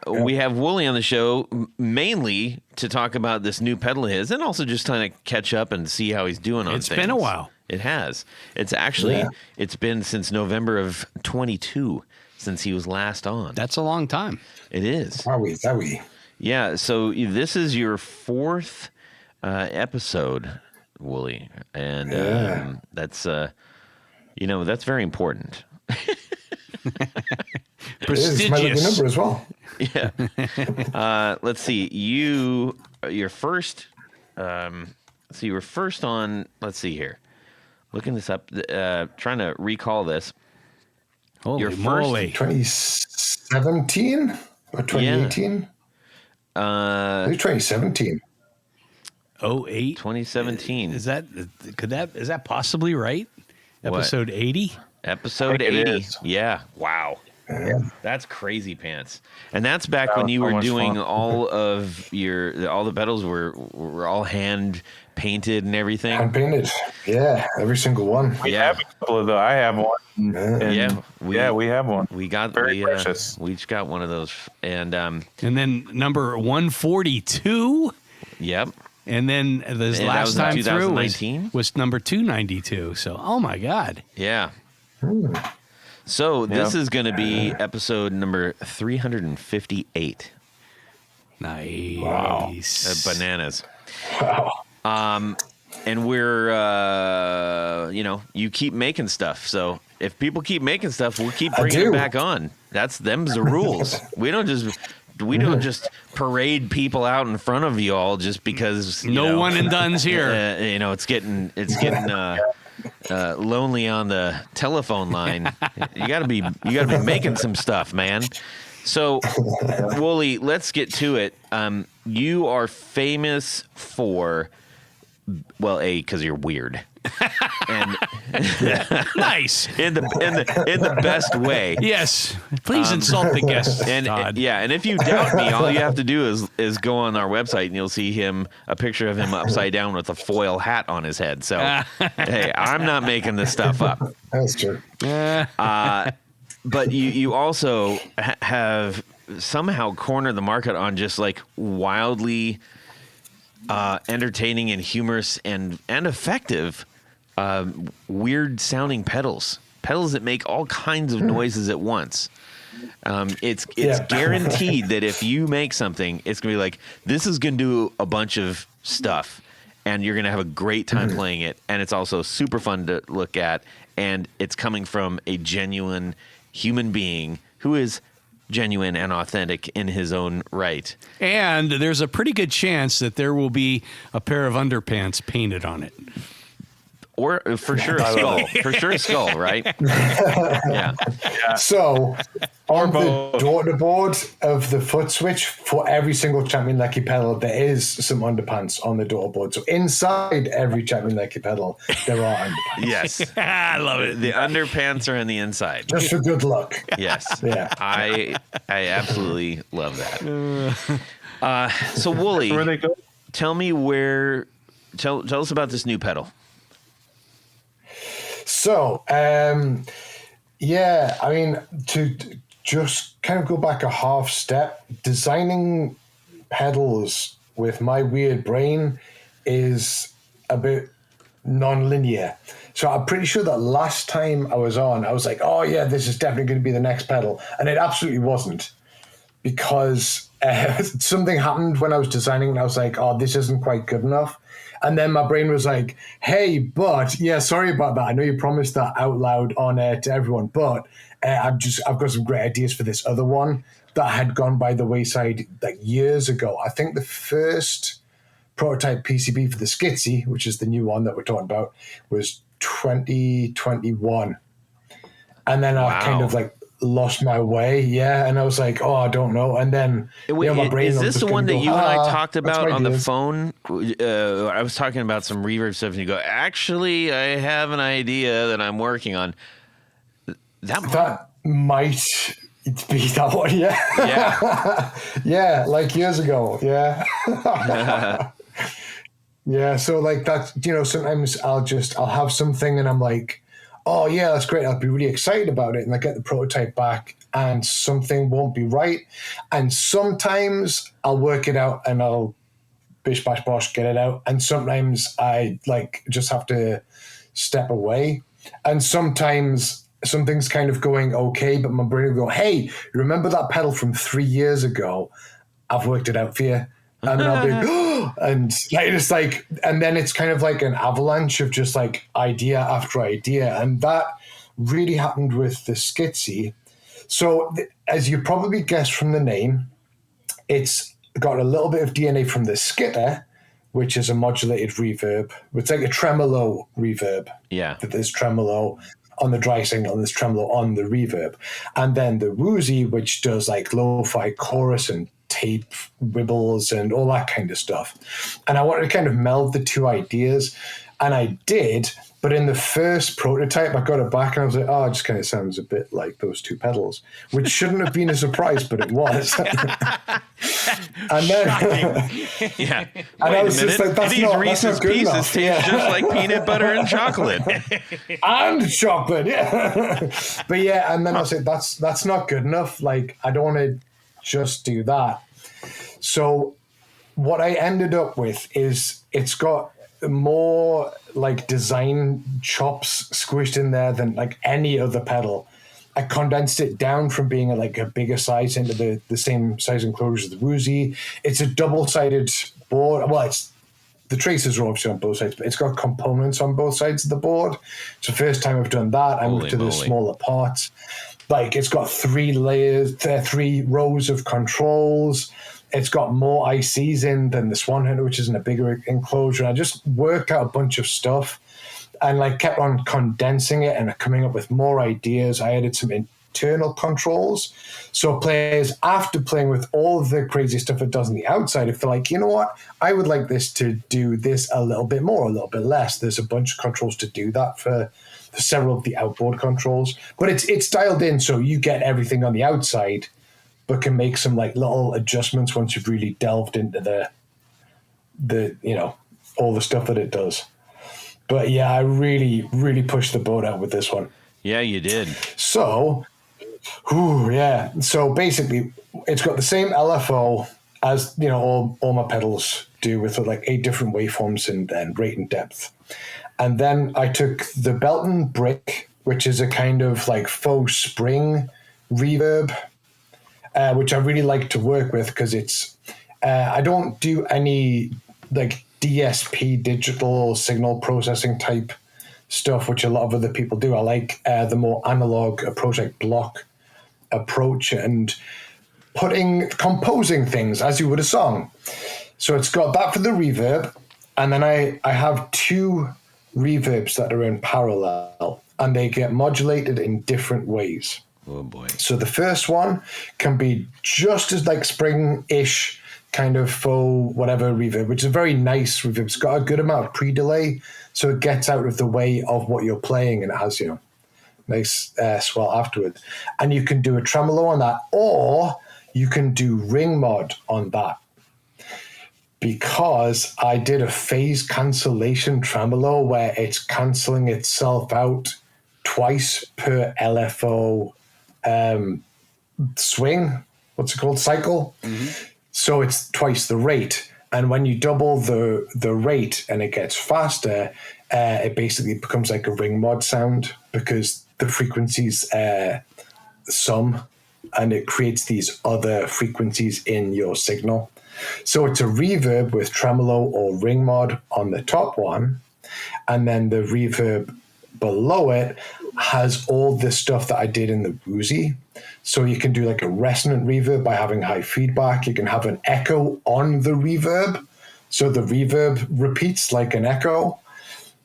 [SPEAKER 1] we have Wolly on the show mainly to talk about this new pedal of his and also just kind of catch up and see how he's doing on things.
[SPEAKER 2] It's been a while.
[SPEAKER 1] It has. It's actually, it's been since November of 22 since he was last on.
[SPEAKER 2] That's a long time.
[SPEAKER 1] It is.
[SPEAKER 4] Are we?
[SPEAKER 1] Yeah. So this is your 4th episode, Wolly. And that's, that's very important.
[SPEAKER 4] Prestigious. It's my lucky number as well.
[SPEAKER 1] Yeah. Let's see. Your first, so you were first on, let's see here. Looking this up, trying to recall this.
[SPEAKER 2] Holy moly.
[SPEAKER 4] 2017 or 2018?
[SPEAKER 1] Yeah.
[SPEAKER 4] 2017.
[SPEAKER 2] 08?
[SPEAKER 1] 2017.
[SPEAKER 2] Is that possibly right? Episode 80?
[SPEAKER 1] Episode 80. Yeah. Wow.
[SPEAKER 4] Yeah.
[SPEAKER 1] That's crazy pants. And that's back when you were doing fun. All the pedals were all hand painted and everything.
[SPEAKER 4] Hand painted. Yeah, every single one.
[SPEAKER 3] We have a couple of those. I have one. We have one.
[SPEAKER 1] We got
[SPEAKER 3] very precious.
[SPEAKER 1] We each got one of those. And
[SPEAKER 2] then number 142.
[SPEAKER 1] Yep.
[SPEAKER 2] And then this last time through was number 292. So, oh my God.
[SPEAKER 1] Yeah. So this is going to be episode number 358.
[SPEAKER 2] Nice.
[SPEAKER 4] Wow.
[SPEAKER 1] Bananas.
[SPEAKER 4] Wow.
[SPEAKER 1] And we're, you keep making stuff. So if people keep making stuff, we'll keep bringing it back on. Them's the rules. We don't just parade people out in front of you all just because
[SPEAKER 2] no one and done's here.
[SPEAKER 1] It's getting lonely on the telephone line. You gotta be making some stuff, man. So, Wolly, let's get to it. You are famous for, because you're weird, and
[SPEAKER 2] nice
[SPEAKER 1] in the best way.
[SPEAKER 2] Yes, please insult the guest, Todd.
[SPEAKER 1] And if you doubt me, all you have to do is go on our website and you'll see a picture of him upside down with a foil hat on his head. So, hey, I'm not making this stuff up.
[SPEAKER 4] That's true.
[SPEAKER 1] But you also have somehow cornered the market on just like wildly entertaining and humorous and effective weird sounding pedals that make all kinds of noises at once. It's
[SPEAKER 4] Yeah.
[SPEAKER 1] guaranteed that if you make something, it's gonna be like, this is gonna do a bunch of stuff, and you're gonna have a great time playing it, and it's also super fun to look at, and it's coming from a genuine human being who is genuine and authentic in his own right.
[SPEAKER 2] And there's a pretty good chance that there will be a pair of underpants painted on it.
[SPEAKER 1] Or for sure a skull. For sure a skull, right? Yeah.
[SPEAKER 4] So on the
[SPEAKER 3] both.
[SPEAKER 4] daughter board of the foot switch, for every single Champion Leccy pedal, there is some underpants on the daughter board. So inside every Champion Leccy pedal, there are underpants.
[SPEAKER 1] Yes.
[SPEAKER 2] I love it.
[SPEAKER 1] The underpants are on the inside.
[SPEAKER 4] Just for good luck.
[SPEAKER 1] Yes.
[SPEAKER 4] Yeah.
[SPEAKER 1] I absolutely love that. So Wolly,
[SPEAKER 3] Where they go?
[SPEAKER 1] tell me tell us about this new pedal.
[SPEAKER 4] So, yeah, I mean, to just kind of go back a half step, designing pedals with my weird brain is a bit non-linear. So I'm pretty sure that last time I was on, I was like, oh yeah, this is definitely going to be the next pedal. And it absolutely wasn't, because something happened when I was designing and I was like, oh, this isn't quite good enough. And then my brain was like, hey, but yeah, sorry about that. I know you promised that out loud on air to everyone, but I've got some great ideas for this other one that had gone by the wayside like years ago. I think the first prototype PCB for the Skitsy, which is the new one that we're talking about, was 2021. And then I kind of like lost my way, and I was like, oh, I don't know. And then my brain
[SPEAKER 1] is
[SPEAKER 4] was
[SPEAKER 1] this
[SPEAKER 4] just
[SPEAKER 1] the one that
[SPEAKER 4] gonna
[SPEAKER 1] you
[SPEAKER 4] go,
[SPEAKER 1] and I talked
[SPEAKER 4] that's
[SPEAKER 1] about
[SPEAKER 4] my
[SPEAKER 1] on the
[SPEAKER 4] ideas.
[SPEAKER 1] phone? I was talking about some reverb stuff, and you go, actually, I have an idea that I'm working on.
[SPEAKER 4] That might be that one,
[SPEAKER 1] Yeah.
[SPEAKER 4] yeah, like years ago, yeah. Yeah, so like that, sometimes I'll have something and I'm like, oh yeah, that's great, I'll be really excited about it, and I get the prototype back and something won't be right, and sometimes I'll work it out and I'll bish bash bosh get it out, and sometimes I like just have to step away, and sometimes something's kind of going okay, but my brain will go, hey, you remember that pedal from 3 years ago? I've worked it out for you. And then I'll be, oh, and it's like, and then it's kind of like an avalanche of just like idea after idea. And that really happened with the Skitsy. So as you probably guessed from the name, it's got a little bit of DNA from the Skitter, which is a modulated reverb. It's like a tremolo reverb.
[SPEAKER 1] Yeah.
[SPEAKER 4] There's tremolo on the dry signal and there's tremolo on the reverb. And then the Woozy, which does like lo-fi chorus and tape wibbles and all that kind of stuff. And I wanted to kind of meld the two ideas, and I did. But in the first prototype, I got it back and I was like, oh, it just kind of sounds a bit like those two pedals, which shouldn't have been a surprise, but it was. And then,
[SPEAKER 1] Yeah.
[SPEAKER 4] and
[SPEAKER 1] Wait
[SPEAKER 4] I
[SPEAKER 1] a
[SPEAKER 4] was
[SPEAKER 1] minute.
[SPEAKER 4] just like, that's
[SPEAKER 1] These
[SPEAKER 4] not
[SPEAKER 1] Reese's
[SPEAKER 4] good
[SPEAKER 1] Pieces
[SPEAKER 4] enough.
[SPEAKER 1] taste just like peanut butter and chocolate.
[SPEAKER 4] And chocolate, yeah. But yeah, and then I was like, that's not good enough. Like, I don't want to just do that. So what I ended up with is it's got more like design chops squished in there than like any other pedal. I condensed it down from being like a bigger size into the same size enclosure as the Woozy. It's a double-sided board. Well, the traces are obviously on both sides, but it's got components on both sides of the board. It's the first time I've done that. I moved to the smaller parts. Like, it's got 3 layers, 3 rows of controls. It's got more ICs in than the Swan Hunter, which is in a bigger enclosure. I just worked out a bunch of stuff and like kept on condensing it and coming up with more ideas. I added some internal controls. So players, after playing with all of the crazy stuff it does on the outside, if they're like, you know what, I would like this to do this a little bit more, a little bit less. There's a bunch of controls to do that for several of the outboard controls. But it's dialed in so you get everything on the outside, but can make some like little adjustments once you've really delved into the all the stuff that it does. But yeah, I really, really pushed the boat out with this one.
[SPEAKER 1] Yeah, you did.
[SPEAKER 4] So, yeah. So basically, it's got the same LFO as all my pedals do, with like 8 different waveforms and rate and depth. And then I took the Belton brick, which is a kind of like faux spring reverb, which I really like to work with because it's, I don't do any like DSP, digital signal processing type stuff, which a lot of other people do. I like the more analog approach, like block approach, and composing things as you would a song. So it's got that for the reverb, and then I have two reverbs that are in parallel, and they get modulated in different ways.
[SPEAKER 1] Oh boy.
[SPEAKER 4] So the first one can be just as like spring-ish kind of faux whatever reverb, which is a very nice reverb. It's got a good amount of pre-delay, so it gets out of the way of what you're playing, and it has, nice swell afterwards. And you can do a tremolo on that, or you can do ring mod on that. Because I did a phase cancellation tremolo where it's cancelling itself out twice per LFO swing. What's it called? Cycle. Mm-hmm. So it's twice the rate. And when you double the rate and it gets faster, it basically becomes like a ring mod sound because the frequencies sum and it creates these other frequencies in your signal. So it's a reverb with tremolo or ring mod on the top one, and then the reverb below it has all the stuff that I did in the Woozy. So you can do like a resonant reverb by having high feedback. You can have an echo on the reverb, so the reverb repeats like an echo.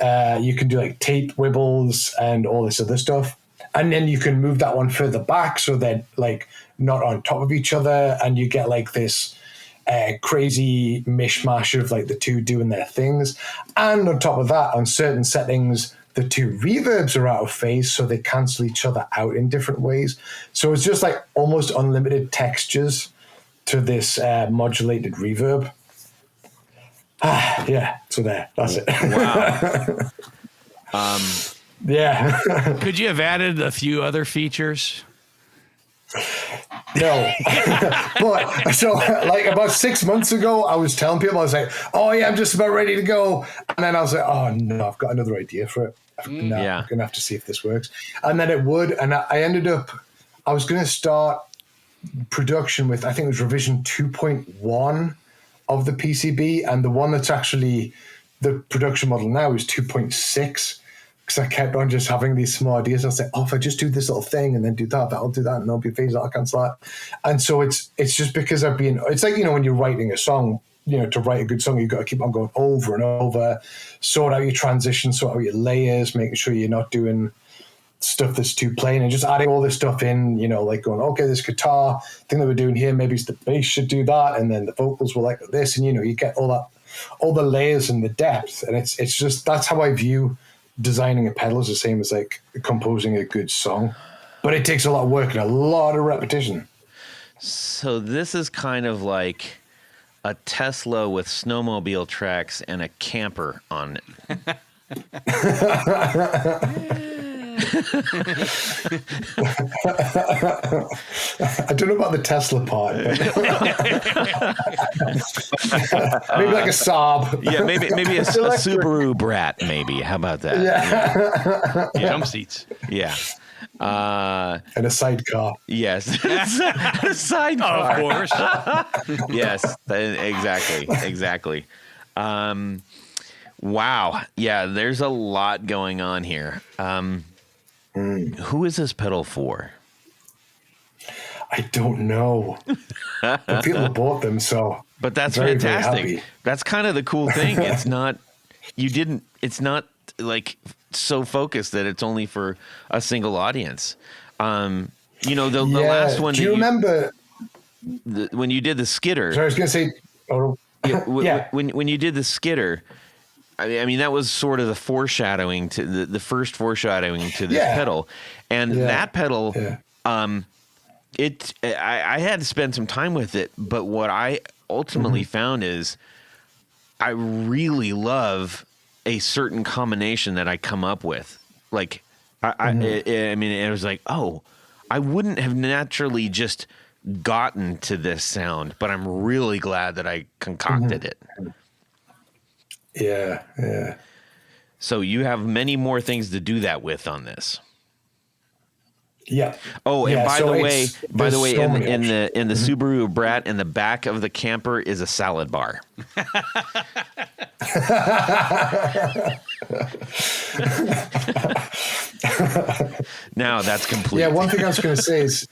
[SPEAKER 4] You can do like tape wibbles and all this other stuff. And then you can move that one further back so they're like not on top of each other, and you get like this crazy mishmash of like the two doing their things. And on top of that, on certain settings, the two reverbs are out of phase, so they cancel each other out in different ways. So it's just like almost unlimited textures to this modulated reverb. Yeah, so that's it.
[SPEAKER 1] Wow.
[SPEAKER 4] Yeah.
[SPEAKER 2] Could you have added a few other features?
[SPEAKER 4] No. But so like about 6 months ago, I was telling people, I was like, oh yeah, I'm just about ready to go. And then I was like, oh no, I've got another idea for it. No,
[SPEAKER 1] Yeah.
[SPEAKER 4] I'm going to have to see if this works. And then it would. And I ended up, I was going to start production with, I think it was revision 2.1 of the PCB. And the one that's actually the production model now is 2.6. Because I kept on just having these small ideas. I was like, oh, if I just do this little thing and then do that, that'll do that, and there'll be a phase that'll cancel that. And so it's just because it's like, when you're writing a song, to write a good song, you've got to keep on going over and over, sort out your transitions, sort out your layers, making sure you're not doing stuff that's too plain, and just adding all this stuff in, like going, okay, this guitar thing that we're doing here, maybe the bass should do that, and then the vocals will like this, and you get all the layers and the depth. And it's just, that's how I view designing a pedal is the same as like composing a good song, but it takes a lot of work and a lot of repetition.
[SPEAKER 1] So this is kind of like a Tesla with snowmobile tracks and a camper on it.
[SPEAKER 4] I don't know about the Tesla part, but maybe like a Saab.
[SPEAKER 1] Yeah, maybe a Subaru Brat. Maybe. How about that?
[SPEAKER 4] Yeah.
[SPEAKER 2] Jump seats.
[SPEAKER 1] Yeah.
[SPEAKER 4] And a sidecar.
[SPEAKER 1] Yes. A sidecar.
[SPEAKER 2] Of course.
[SPEAKER 1] Yes. Exactly. Wow. Yeah. There's a lot going on here. Who is this pedal for?
[SPEAKER 4] I don't know. The people bought them, so.
[SPEAKER 1] But that's
[SPEAKER 4] very,
[SPEAKER 1] fantastic.
[SPEAKER 4] very happy.
[SPEAKER 1] That's kind of the cool thing. It's not like so focused that it's only for a single audience. The last one.
[SPEAKER 4] Do you remember
[SPEAKER 1] when you did the skitter?
[SPEAKER 4] So I was going to say. Oh, yeah.
[SPEAKER 1] When you did the skitter, I mean that was sort of the foreshadowing to the first foreshadowing to this pedal, and that pedal. Yeah. I had to spend some time with it, but what I ultimately found is I really love a certain combination that I come up with. Like, it was like, oh, I wouldn't have naturally just gotten to this sound, but I'm really glad that I concocted it.
[SPEAKER 4] Yeah.
[SPEAKER 1] So you have many more things to do that with on this.
[SPEAKER 4] Yeah.
[SPEAKER 1] Oh, and
[SPEAKER 4] Yeah,
[SPEAKER 1] by
[SPEAKER 4] so
[SPEAKER 1] the way,
[SPEAKER 4] there's so many
[SPEAKER 1] in the
[SPEAKER 4] options.
[SPEAKER 1] Subaru Brat, in the back of the camper is a salad bar. Now that's complete.
[SPEAKER 4] Yeah, one thing I was going to say is,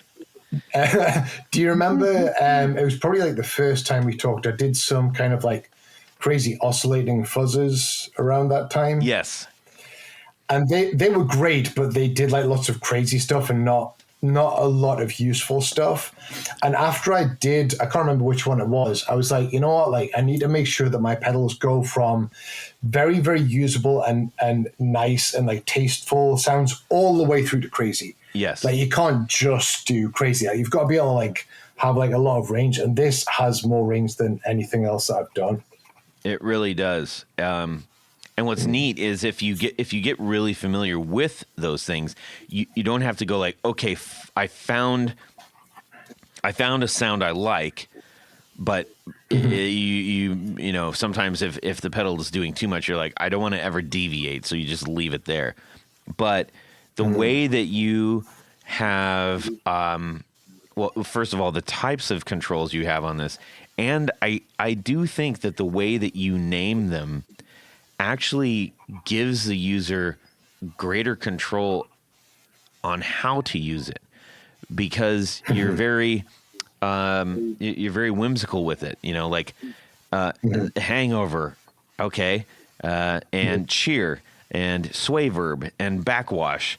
[SPEAKER 4] do you remember? It was probably like the first time we talked. I did some kind of like crazy oscillating fuzzes around that time.
[SPEAKER 1] Yes.
[SPEAKER 4] And they were great, but they did like lots of crazy stuff and not a lot of useful stuff. And after I can't remember which one it was, I was like, you know what, like I need to make sure that my pedals go from very, very usable and nice and like tasteful sounds all the way through to crazy.
[SPEAKER 1] Yes.
[SPEAKER 4] Like you can't just do crazy. Like, you've got to be able to like have like a lot of range, and this has more range than anything else that I've done.
[SPEAKER 1] It really does. And what's neat is if you get really familiar with those things, you don't have to go like, okay, I found a sound I like, but you know, sometimes if the pedal is doing too much, you're like, I don't want to ever deviate, so you just leave it there. But the way that you have, well, first of all, the types of controls you have on this, and I do think that the way that you name them actually gives the user greater control on how to use it, because you're very whimsical with it. You know, like hangover, okay, and cheer and sway verb and backwash.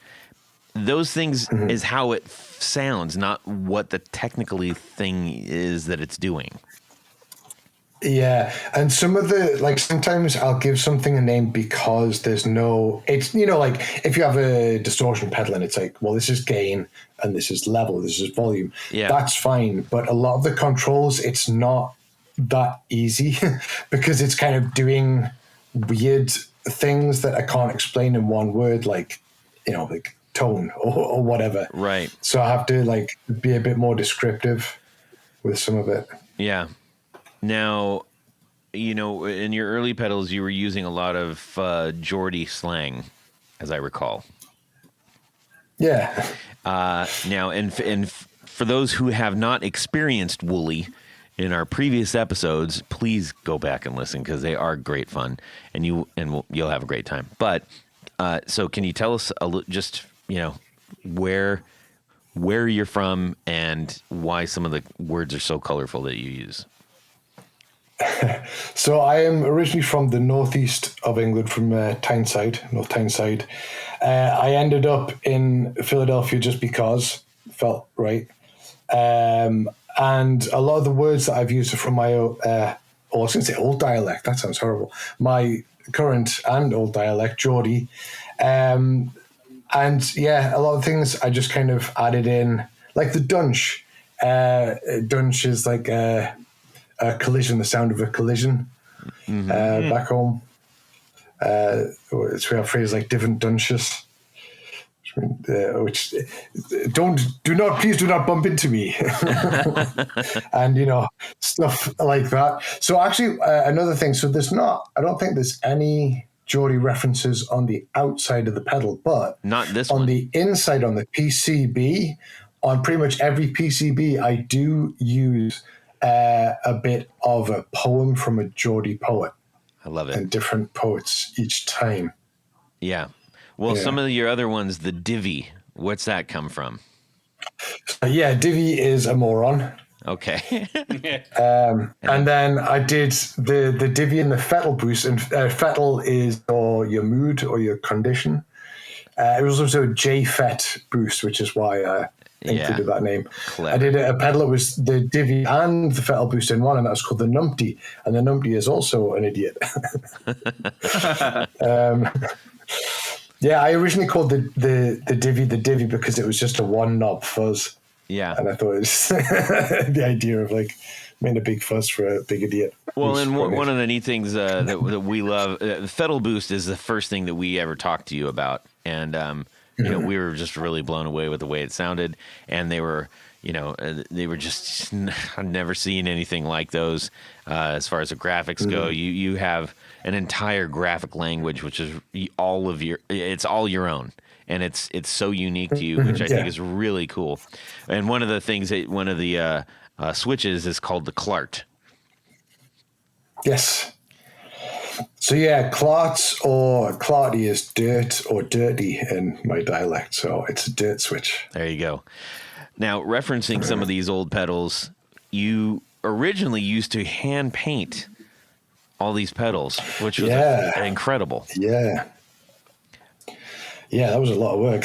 [SPEAKER 1] Those things is how it sounds, not what the technically thing is that it's doing.
[SPEAKER 4] Yeah, and some of the, like, sometimes I'll give something a name because there's no, it's, you know, like if you have a distortion pedal and it's like, well, this is gain and this is level, this is volume.
[SPEAKER 1] Yeah.
[SPEAKER 4] That's fine. But a lot of the controls, it's not that easy because it's kind of doing weird things that I can't explain in one word, like, you know, like tone or whatever.
[SPEAKER 1] Right.
[SPEAKER 4] So I have to like be a bit more descriptive with some of it.
[SPEAKER 1] Yeah. Now, you know, in your early pedals, you were using a lot of Geordie slang, as I recall.
[SPEAKER 4] Yeah.
[SPEAKER 1] Now, and for those who have not experienced Wolly in our previous episodes, please go back and listen because they are great fun, and you'll have a great time. But so, can you tell us just, you know, where you're from and why some of the words are so colorful that you use?
[SPEAKER 4] So I am originally from the northeast of England, from Tyneside, North Tyneside. I ended up in Philadelphia just because it felt right. And a lot of the words that I've used are from my, I was going to say old dialect. That sounds horrible. My current and old dialect, Geordie. And yeah, a lot of things I just kind of added in, like the dunch. Dunch is like a collision, the sound of a collision. Back home. So we have phrases like different dunches, which please do not bump into me. And, you know, stuff like that. So actually, another thing, so I don't think there's any Geordie references on the outside of the pedal, but
[SPEAKER 1] not this
[SPEAKER 4] on
[SPEAKER 1] one.
[SPEAKER 4] the inside, on the PCB, on pretty much every PCB, I do use a bit of a poem from a Geordie poet.
[SPEAKER 1] I love it.
[SPEAKER 4] And different poets each time.
[SPEAKER 1] Yeah. Well, some of your other ones, the divvy, what's that come from?
[SPEAKER 4] Yeah, divvy is a moron.
[SPEAKER 1] Okay.
[SPEAKER 4] And then I did the divvy and the fettle boost, and fettle is your mood or your condition. It was also a J-fet boost, which is why I included that name.
[SPEAKER 1] Clever.
[SPEAKER 4] I did a pedal that was the divvy and the fettle boost in one, and that was called the numpty. And the numpty is also an idiot. Yeah, I originally called the divvy because it was just a one knob fuzz.
[SPEAKER 1] Yeah.
[SPEAKER 4] And I thought it was the idea of like making a big fuzz for a big idiot.
[SPEAKER 1] Well, and one of the neat things that we love, the fettle boost is the first thing that we ever talked to you about. And we were just really blown away with the way it sounded, and they were just I've never seen anything like those as far as the graphics go. You have an entire graphic language, which is it's all your own, and it's so unique to you, which I think is really cool. And one of the things one of the switches is called the Clart.
[SPEAKER 4] Yes. So yeah, clarts or clarty is dirt or dirty in my dialect. So it's a dirt switch.
[SPEAKER 1] There you go. Now, referencing some of these old pedals, you originally used to hand paint all these pedals, which was incredible.
[SPEAKER 4] Yeah. Yeah, that was a lot of work.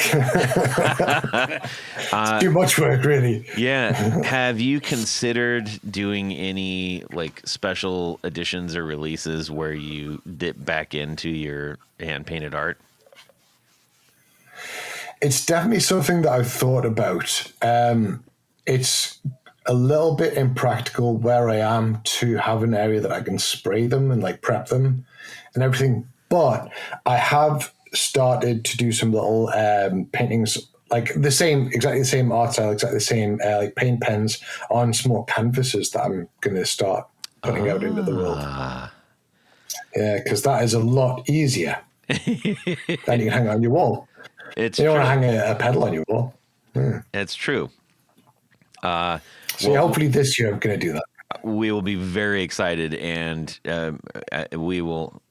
[SPEAKER 4] Too much work, really.
[SPEAKER 1] Yeah. Have you considered doing any like special editions or releases where you dip back into your hand painted art?
[SPEAKER 4] It's definitely something that I've thought about. It's a little bit impractical where I am to have an area that I can spray them and like prep them and everything. But I have started to do some little paintings, like exactly the same art style, exactly the same like paint pens on small canvases that I'm going to start putting out into the world. Yeah, because that is a lot easier. Then you can hang it on your wall. You don't want to hang a pedal on your wall. Yeah.
[SPEAKER 1] It's true.
[SPEAKER 4] Hopefully this year I'm going to do that.
[SPEAKER 1] We will be very excited, and we will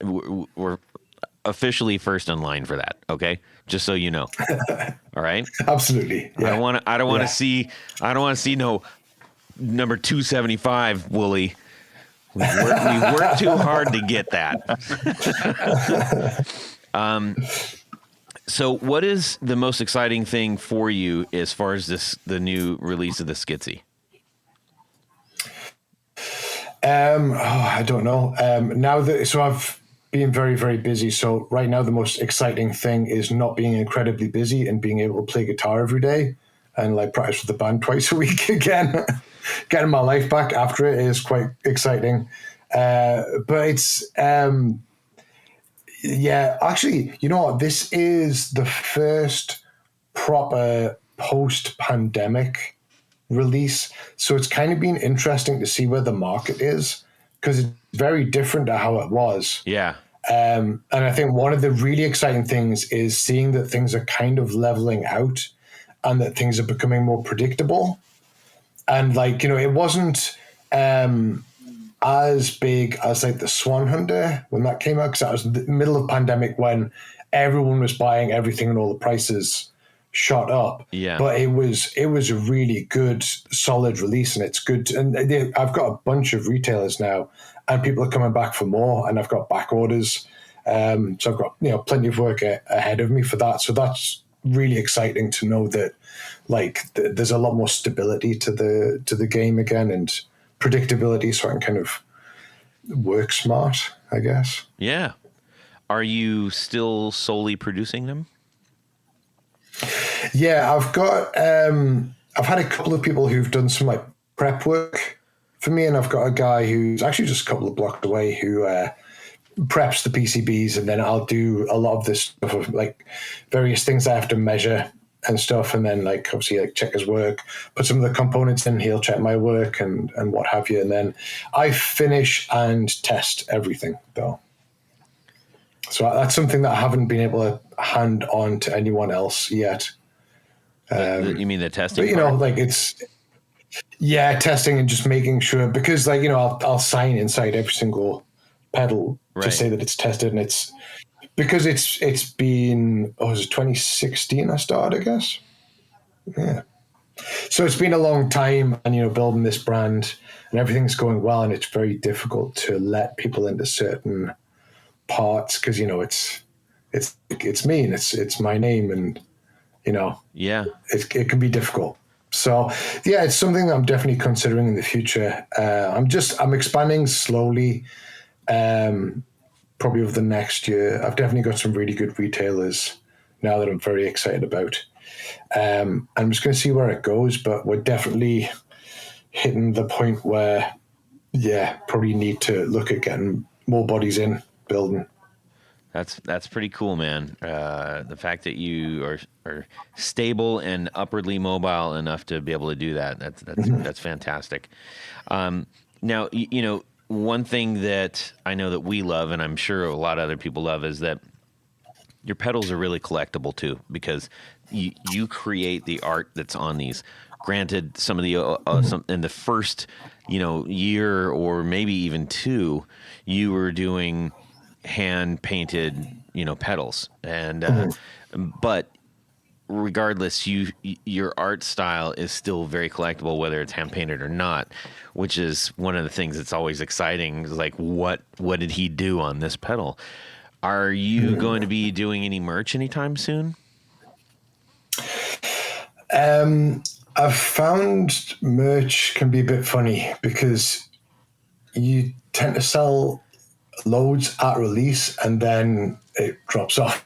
[SPEAKER 1] we're officially first in line for that. Okay, just so you know. All right.
[SPEAKER 4] Absolutely. Yeah.
[SPEAKER 1] I don't want to see no number 275, Wolly. We worked too hard to get that. So what is the most exciting thing for you as far as the new release of the Skitsy?
[SPEAKER 4] I don't know. I've been very, very busy. So right now the most exciting thing is not being incredibly busy and being able to play guitar every day and like practice with the band twice a week again. Getting my life back after it is quite exciting. But it's, actually, you know what? This is the first proper post-pandemic release. So it's kind of been interesting to see where the market is because it's very different to how it was.
[SPEAKER 1] Yeah.
[SPEAKER 4] And I think one of the really exciting things is seeing that things are kind of leveling out and that things are becoming more predictable. And it wasn't as big as like the Swan Hunter when that came out, because that was the middle of pandemic when everyone was buying everything and all the prices shot up.
[SPEAKER 1] Yeah.
[SPEAKER 4] But it was a really good, solid release, and it's good. And I've got a bunch of retailers now, and people are coming back for more, and I've got back orders. So I've got plenty of work ahead of me for that. So that's really exciting to know that there's a lot more stability to the game again and predictability, so I can kind of work smart, I guess.
[SPEAKER 1] Yeah. Are you still solely producing them?
[SPEAKER 4] Yeah, I've got I've had a couple of people who've done some like prep work for me, and I've got a guy who's actually just a couple of blocks away who preps the PCBs, and then I'll do a lot of this stuff of like various things I have to measure and stuff, and then obviously check his work, put some of the components in, he'll check my work and what have you, and then I finish and test everything though. So that's something that I haven't been able to hand on to anyone else yet.
[SPEAKER 1] You mean the testing?
[SPEAKER 4] But it's testing and just making sure, because I'll sign inside every single pedal to say that it's tested, and it's because it's been, was it 2016 I started, I guess? Yeah. So it's been a long time, and, building this brand and everything's going well, and it's very difficult to let people into certain parts because, it's me and it's my name, and, it can be difficult. So, yeah, it's something that I'm definitely considering in the future. I'm expanding slowly. Probably over the next year. I've definitely got some really good retailers now that I'm very excited about. I'm just going to see where it goes, but we're definitely hitting the point where, probably need to look at getting more bodies in building.
[SPEAKER 1] That's pretty cool, man. The fact that you are stable and upwardly mobile enough to be able to do that, that's fantastic. Now, one thing that I know that we love, and I'm sure a lot of other people love, is that your pedals are really collectible too, because you create the art that's on these. Granted, some of the in the first year or maybe even 2, you were doing hand painted pedals, and but regardless, your art style is still very collectible, whether it's hand painted or not, which is one of the things that's always exciting. Is like, what did he do on this pedal? Are you going to be doing any merch anytime soon?
[SPEAKER 4] I've found merch can be a bit funny because you tend to sell loads at release and then it drops off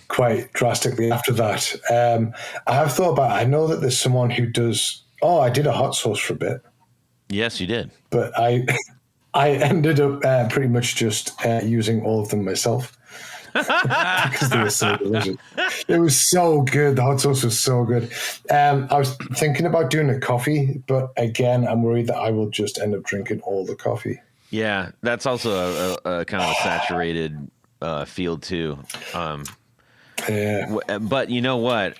[SPEAKER 4] quite drastically after that. I have thought about it. I know that there's someone who does, I did a hot sauce for a bit.
[SPEAKER 1] Yes, you did.
[SPEAKER 4] But I ended up pretty much just using all of them myself. Because they were so delicious. It was so good. The hot sauce was so good. I was thinking about doing a coffee, but again, I'm worried that I will just end up drinking all the coffee.
[SPEAKER 1] Yeah, that's also a kind of a saturated field too.
[SPEAKER 4] Yeah.
[SPEAKER 1] But you know what?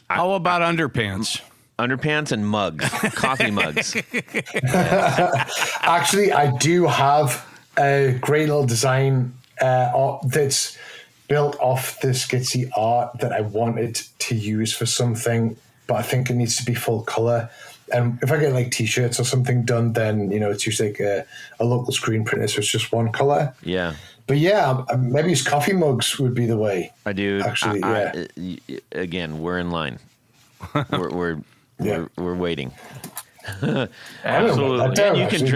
[SPEAKER 2] How about underpants?
[SPEAKER 1] Underpants and mugs, coffee mugs.
[SPEAKER 4] Actually, I do have a great little design that's built off the skitsy art that I wanted to use for something, but I think it needs to be full color. And if I get like t-shirts or something done, then it's usually like a local screen printer, so it's just one color.
[SPEAKER 1] Yeah.
[SPEAKER 4] But yeah, maybe it's coffee mugs would be the way.
[SPEAKER 1] I do.
[SPEAKER 4] Actually,
[SPEAKER 1] Again, we're in line. We're waiting.
[SPEAKER 3] Absolutely.
[SPEAKER 1] And you can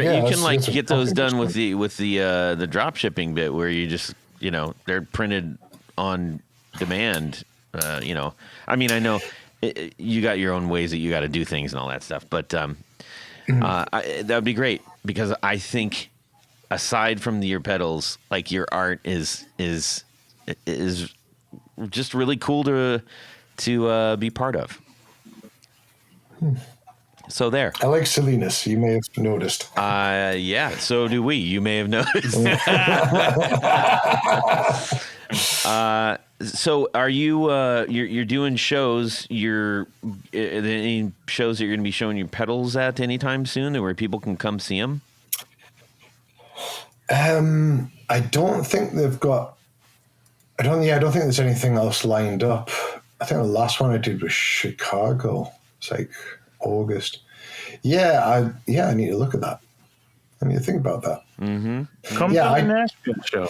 [SPEAKER 1] get those done with the drop shipping bit where you just they're printed on demand. I mean, I know you got your own ways that you got to do things and all that stuff, but that would be great because I think aside from your pedals, like your art is just really cool to be part of. So there.
[SPEAKER 4] I like silliness. You may have noticed.
[SPEAKER 1] Yeah, so do we. You may have noticed. So are you? You're doing shows. Are there any shows that you're going to be showing your pedals at anytime soon, where people can come see them?
[SPEAKER 4] I don't think they've got. I don't think there's anything else lined up. I think the last one I did was Chicago. It's like August. I need to look at that. I need to think about that.
[SPEAKER 3] Mm-hmm. Come to the Nashville show.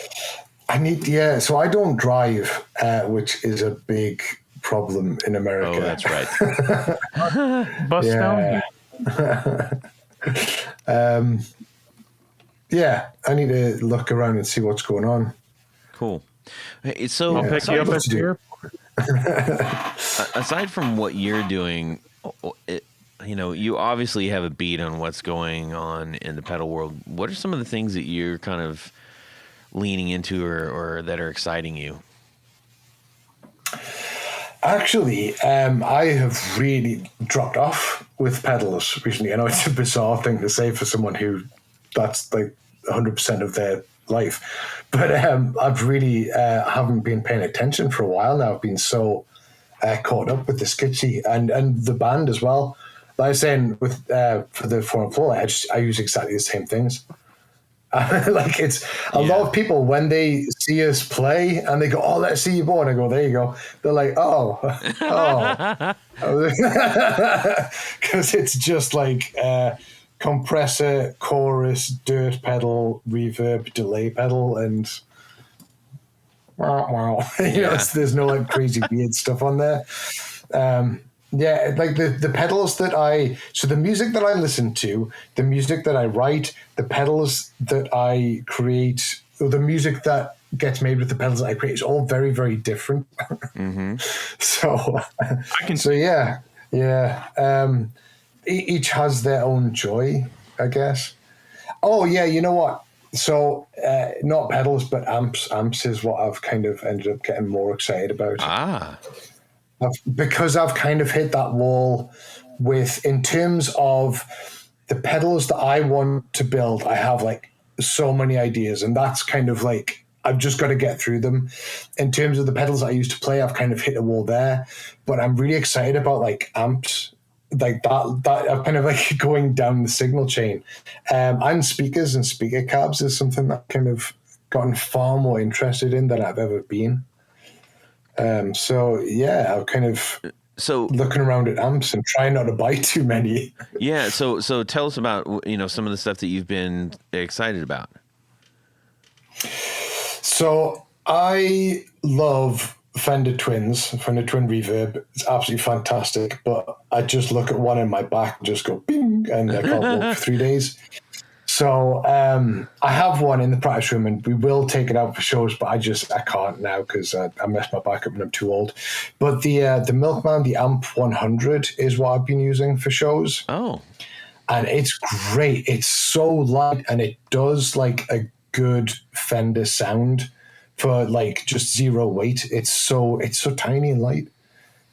[SPEAKER 4] So I don't drive, which is a big problem in America.
[SPEAKER 1] Oh, that's right.
[SPEAKER 3] Bus down.
[SPEAKER 4] I need to look around and see what's going on.
[SPEAKER 1] Cool. Hey, so
[SPEAKER 3] I'll pick you up at the airport.
[SPEAKER 1] Aside from what you're doing, you obviously have a beat on what's going on in the pedal world. What are some of the things that you're kind of leaning into or that are exciting you?
[SPEAKER 4] Actually, I have really dropped off with pedals recently. I know it's a bizarre thing to say for someone who that's like 100% of their life. But I've really haven't been paying attention for a while now. I've been so caught up with the skitsy and the band as well. Like I was saying, with for the 4 and 4, I use exactly the same things. Like it's a lot of people when they see us play and they go, "Oh, let's see your board." I go, "There you go." They're like, "Oh," because it's just like compressor, chorus, dirt pedal, reverb, delay pedal, and there's no like crazy weird stuff on there. Like the pedals so the music that I listen to, the music that I write, the pedals that I create, or the music that gets made with the pedals that I create is all very, very different. Mm-hmm. Each has their own joy, I guess. Oh yeah, you know what? So not pedals, but amps. Amps is what I've kind of ended up getting more excited about. Because I've kind of hit that wall with, in terms of the pedals that I want to build, I have like so many ideas, and that's kind of like, I've just got to get through them. In terms of the pedals I used to play, I've kind of hit a wall there, but I'm really excited about like amps, like that I'm kind of like going down the signal chain. And speakers and speaker cabs is something that I've kind of gotten far more interested in than I've ever been. So yeah, I'm kind of looking around at amps and trying not to buy too many.
[SPEAKER 1] Yeah. So tell us about, some of the stuff that you've been excited about.
[SPEAKER 4] So I love Fender Twin Reverb. It's absolutely fantastic, but I just look at one in my back and just go bing, and I can't walk for 3 days. So I have one in the practice room, and we will take it out for shows, but I can't now because I messed my back up and I'm too old. But the Milkman, the Amp 100 is what I've been using for shows.
[SPEAKER 1] Oh.
[SPEAKER 4] And it's great. It's so light, and it does like a good Fender sound for like just zero weight. It's so tiny and light.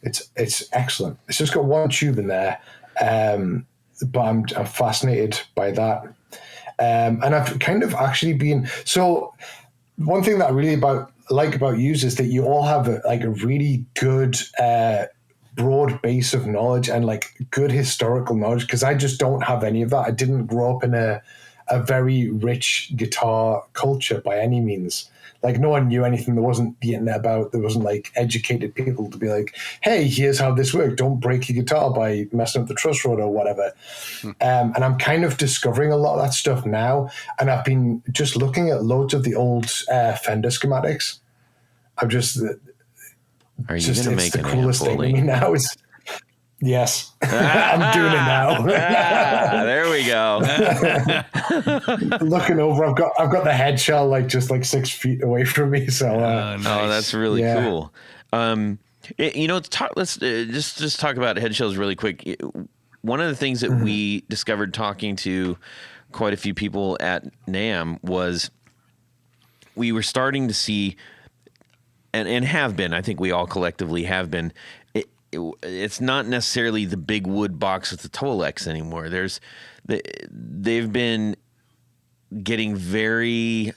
[SPEAKER 4] It's excellent. It's just got one tube in there, but I'm fascinated by that. And I've kind of actually been, so one thing that I really like about you is that you all have a really good broad base of knowledge and like good historical knowledge, because I just don't have any of that. I didn't grow up in a very rich guitar culture by any means. Like no one knew anything. There wasn't the internet about. There wasn't like educated people to be like, hey, here's how this works. Don't break your guitar by messing up the truss rod or whatever. And I'm kind of discovering a lot of that stuff now. And I've been just looking at loads of the old Fender schematics. I'm just,
[SPEAKER 1] Are you going to make
[SPEAKER 4] the
[SPEAKER 1] an
[SPEAKER 4] coolest
[SPEAKER 1] amp,
[SPEAKER 4] thing to
[SPEAKER 1] Wolly?
[SPEAKER 4] me now. Yes, I'm doing it now.
[SPEAKER 1] There we go.
[SPEAKER 4] Looking over, I've got the head shell like just like 6 feet away from me. So,
[SPEAKER 2] Nice.
[SPEAKER 1] Oh, that's really cool. Let's just talk about head shells really quick. One of the things that we discovered talking to quite a few people at NAMM was we were starting to see, and have been, I think we all collectively have been, it's not necessarily the big wood box with the Tolex anymore. They've been getting very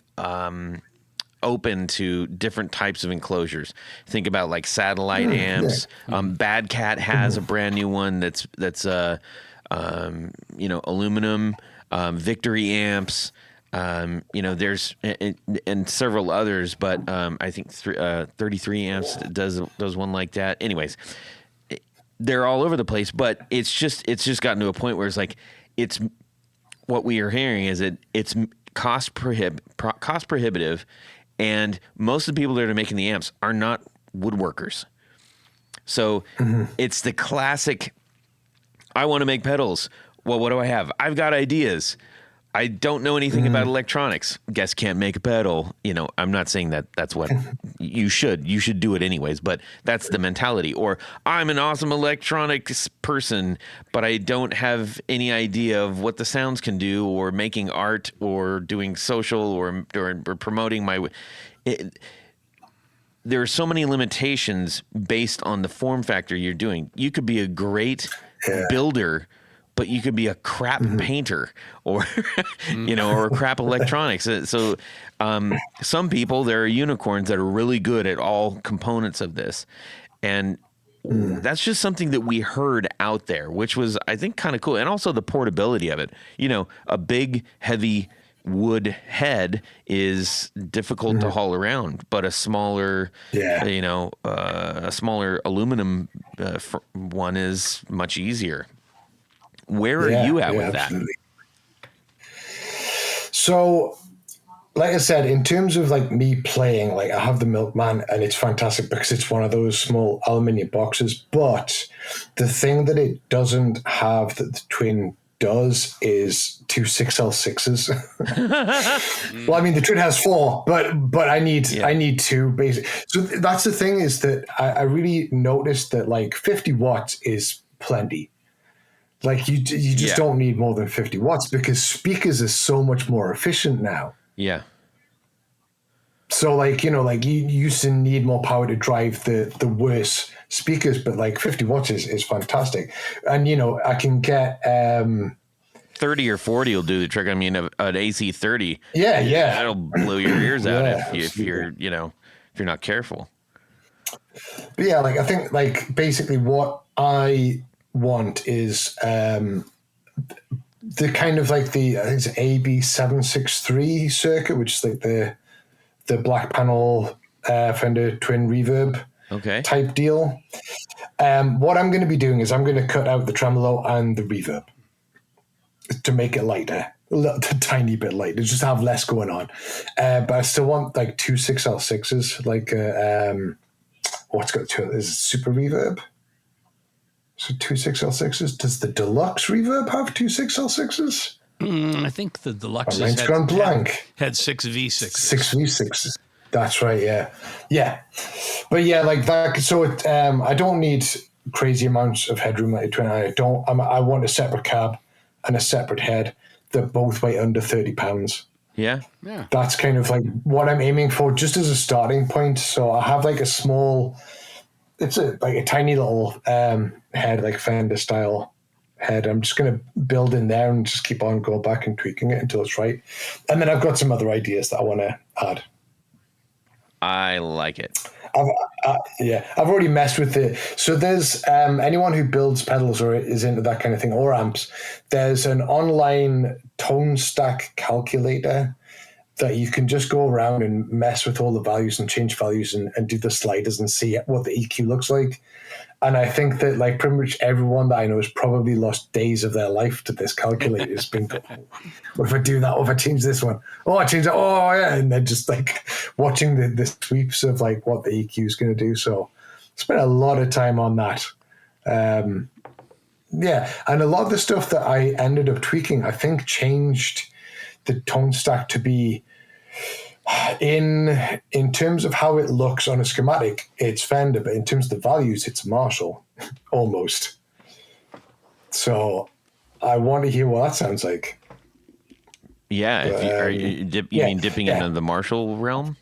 [SPEAKER 1] open to different types of enclosures. Think about like satellite amps. Bad Cat has a brand new one that's aluminum. Victory amps. There's and several others, but I think 33 amps does one like that. Anyways, they're all over the place, but it's just gotten to a point where it's like, it's what we are hearing is it's cost prohibitive, and most of the people that are making the amps are not woodworkers. So it's the classic, I want to make pedals. Well, what do I have? I've got ideas. I don't know anything about electronics. Guess can't make a pedal. I'm not saying that that's what you should do it anyways, but that's the mentality. Or I'm an awesome electronics person, but I don't have any idea of what the sounds can do, or making art, or doing social, or promoting my. There are so many limitations based on the form factor you're doing. You could be a great builder, but you could be a crap painter, or, or crap electronics. So some people, there are unicorns that are really good at all components of this. And that's just something that we heard out there, which was, I think, kind of cool. And also the portability of it. A big, heavy wood head is difficult to haul around, but a smaller, a smaller aluminum one is much easier. Where are you at with absolutely.
[SPEAKER 4] That? So, like I said, in terms of like me playing, like I have the Milkman, and it's fantastic because it's one of those small aluminium boxes. But the thing that it doesn't have that the Twin does is 2 6L6s. Well, I mean, the Twin has 4, but I need 2 basically. So that's the thing, is that I really noticed that like 50 watts is plenty. Like you just don't need more than 50 watts, because speakers are so much more efficient now.
[SPEAKER 1] Yeah.
[SPEAKER 4] So like, you used to need more power to drive the worse speakers, but like 50 watts is fantastic. And, I can get,
[SPEAKER 1] 30 or 40 will do the trick. I mean, an AC 30.
[SPEAKER 4] Yeah.
[SPEAKER 1] That'll blow your ears out
[SPEAKER 4] Yeah,
[SPEAKER 1] if you're not careful.
[SPEAKER 4] But yeah, like I think like basically what I want is the kind of like I think it's AB763 circuit, which is like the black panel Fender twin reverb type deal. What I'm going to be doing is I'm going to cut out the tremolo and the reverb to make it lighter, a tiny bit lighter, just have less going on. But I still want like two 6L6s, like what's got two? Is it super reverb? So two 6L6s. Does the deluxe reverb have two 6L6s?
[SPEAKER 2] I think the deluxe
[SPEAKER 4] mine's gone blank.
[SPEAKER 2] Had 6 V6s.
[SPEAKER 4] 6 V6s. That's right. Yeah. But yeah, like that. So I don't need crazy amounts of headroom. I want a separate cab and a separate head that both weigh under 30 pounds.
[SPEAKER 1] Yeah.
[SPEAKER 4] That's kind of like what I'm aiming for, just as a starting point. So I have like a small. It's like a tiny little head, like Fender style head. I'm just going to build in there and just keep on going back and tweaking it until it's right. And then I've got some other ideas that I want to add.
[SPEAKER 1] I like it.
[SPEAKER 4] I've already messed with it. So there's anyone who builds pedals or is into that kind of thing, or amps, there's an online tone stack calculator that you can just go around and mess with all the values and change values and do the sliders and see what the EQ looks like. And I think that like pretty much everyone that I know has probably lost days of their life to this calculator. It's been, what if I do that? What if I change this one? Oh, I change that. Oh, yeah. And they're just like watching the sweeps of like what the EQ is going to do. So spent a lot of time on that. Yeah. And a lot of the stuff that I ended up tweaking, I think changed the tone stack to be in terms of how it looks on a schematic, it's Fender, but in terms of the values, it's Marshall, almost. So I want to hear what that sounds like.
[SPEAKER 1] Yeah, you mean dipping into the Marshall realm?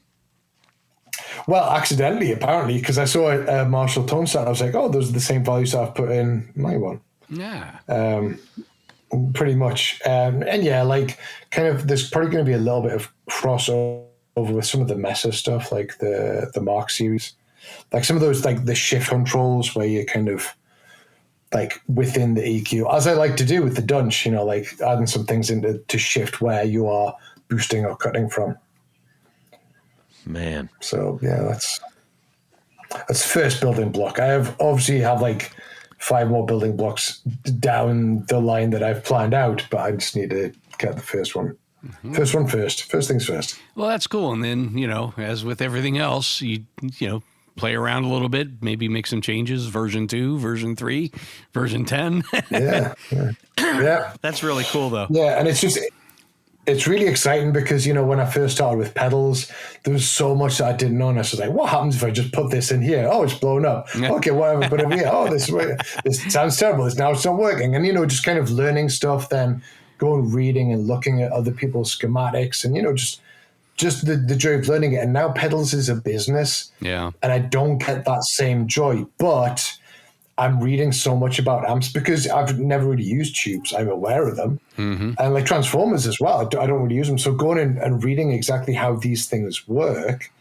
[SPEAKER 4] Well, accidentally, apparently, because I saw a Marshall tone set, and I was like, oh, those are the same values that I've put in my one.
[SPEAKER 2] Yeah.
[SPEAKER 4] Pretty much. And yeah, like kind of, there's probably going to be a little bit of crossover with some of the Mesa stuff, like the Mark series, like some of those, like the shift controls where you kind of like within the EQ, as I like to do with the Dunch, like adding some things into to shift where you are boosting or cutting from.
[SPEAKER 1] Man.
[SPEAKER 4] So yeah, that's first building block. I obviously have like 5 more building blocks down the line that I've planned out, but I just need to get the first one. Mm-hmm. First one first. First things first.
[SPEAKER 2] Well, that's cool. And then, as with everything else, you play around a little bit, maybe make some changes, version 2, version 3, version 10.
[SPEAKER 4] Yeah.
[SPEAKER 2] That's really cool, though.
[SPEAKER 4] Yeah, and it's really exciting because, when I first started with pedals, there was so much that I didn't know. And I was like, what happens if I just put this in here? Oh, it's blown up. Yeah. Okay, whatever, put it here. Oh, this sounds terrible. Now it's not working. And, just kind of learning stuff, then going reading and looking at other people's schematics and, just the joy of learning it. And now pedals is a business.
[SPEAKER 2] Yeah.
[SPEAKER 4] And I don't get that same joy, but I'm reading so much about amps because I've never really used tubes. I'm aware of them. Mm-hmm. And like transformers as well. I don't really use them. So going in and reading exactly how these things work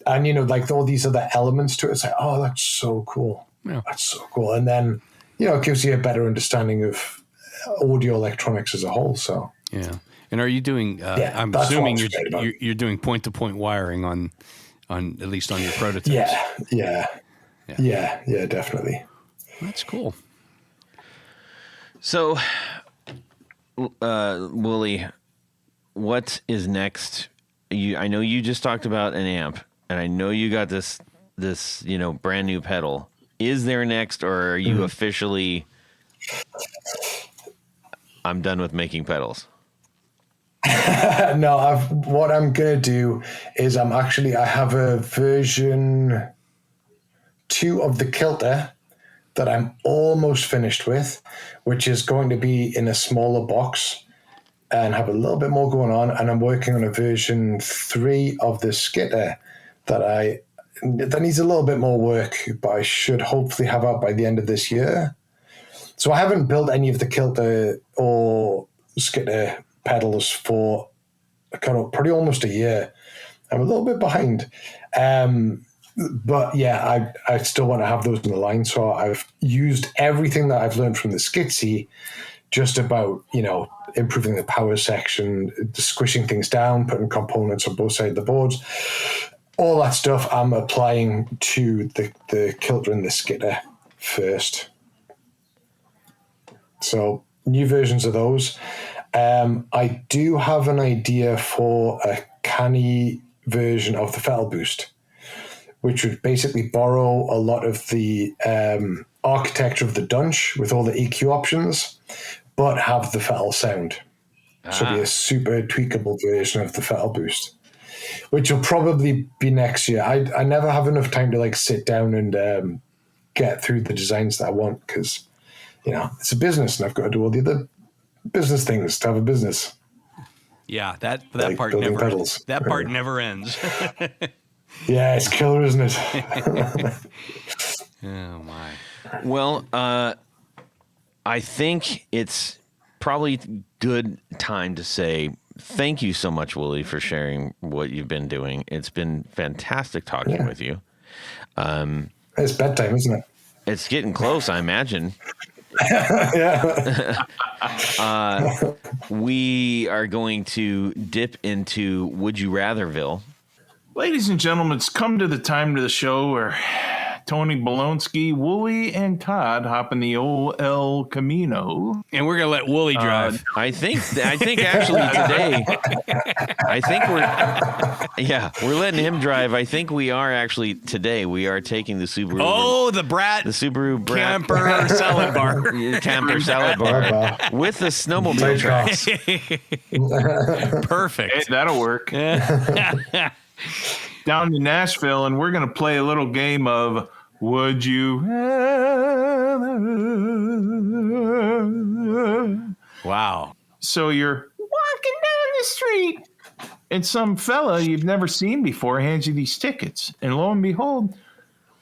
[SPEAKER 4] and, like all these other elements to it, it's like, oh, that's so cool. Yeah. That's so cool. And then, it gives you a better understanding of audio electronics as a whole. So,
[SPEAKER 2] yeah. And are you doing, I'm assuming you're doing point-to-point wiring on at least on your prototypes.
[SPEAKER 4] Yeah, definitely.
[SPEAKER 2] That's cool.
[SPEAKER 1] So, Wolly, what is next? I know you just talked about an amp, and I know you got this brand new pedal. Is there next, or are you officially? I'm done with making pedals.
[SPEAKER 4] No, what I'm gonna do is I have a version 2 of the Kilter that I'm almost finished with, which is going to be in a smaller box. and have a little bit more going on. And I'm working on a version 3 of the skitter that needs a little bit more work, but I should hopefully have out by the end of this year. So I haven't built any of the kilter or skitter pedals for kind of pretty almost a year. I'm a little bit behind. But yeah, I still want to have those in the line. So I've used everything that I've learned from the Skitsy, just about, improving the power section, squishing things down, putting components on both sides of the boards. All that stuff I'm applying to the kilter and the skitter first. So new versions of those. I do have an idea for a canny version of the Fettle Boost, which would basically borrow a lot of the architecture of the Dunch with all the EQ options, but have the Fettle sound. So be a super tweakable version of the Fettle Boost, which will probably be next year. I never have enough time to sit down and get through the designs that I want, because it's a business and I've got to do all the other business things to have a business.
[SPEAKER 2] Yeah, that part never
[SPEAKER 4] pedals.
[SPEAKER 2] That part never ends.
[SPEAKER 4] Yeah, it's killer, isn't it?
[SPEAKER 2] Oh my.
[SPEAKER 1] Well, I think it's probably good time to say thank you so much, Wolly, for sharing what you've been doing. It's been fantastic talking with you.
[SPEAKER 4] It's bedtime, isn't it?
[SPEAKER 1] It's getting close, I imagine.
[SPEAKER 4] Yeah.
[SPEAKER 1] We are going to dip into Would You Ratherville.
[SPEAKER 3] Ladies and gentlemen, it's come to the time of the show where Tony Bolonsky, Wolly, and Todd hop in the old El Camino.
[SPEAKER 2] And we're going to let Wolly drive.
[SPEAKER 1] I think actually today, we're letting him drive. I think we are actually today, we are taking the Subaru.
[SPEAKER 2] Oh, the Subaru
[SPEAKER 1] Camper
[SPEAKER 2] salad bar.
[SPEAKER 1] Camper salad bar with the snowmobile tracks.
[SPEAKER 2] Perfect.
[SPEAKER 3] Hey, that'll work. Down to Nashville, and we're going to play a little game of Would You Rather?
[SPEAKER 2] Wow.
[SPEAKER 3] So you're walking down the street, and some fella you've never seen before hands you these tickets. And lo and behold,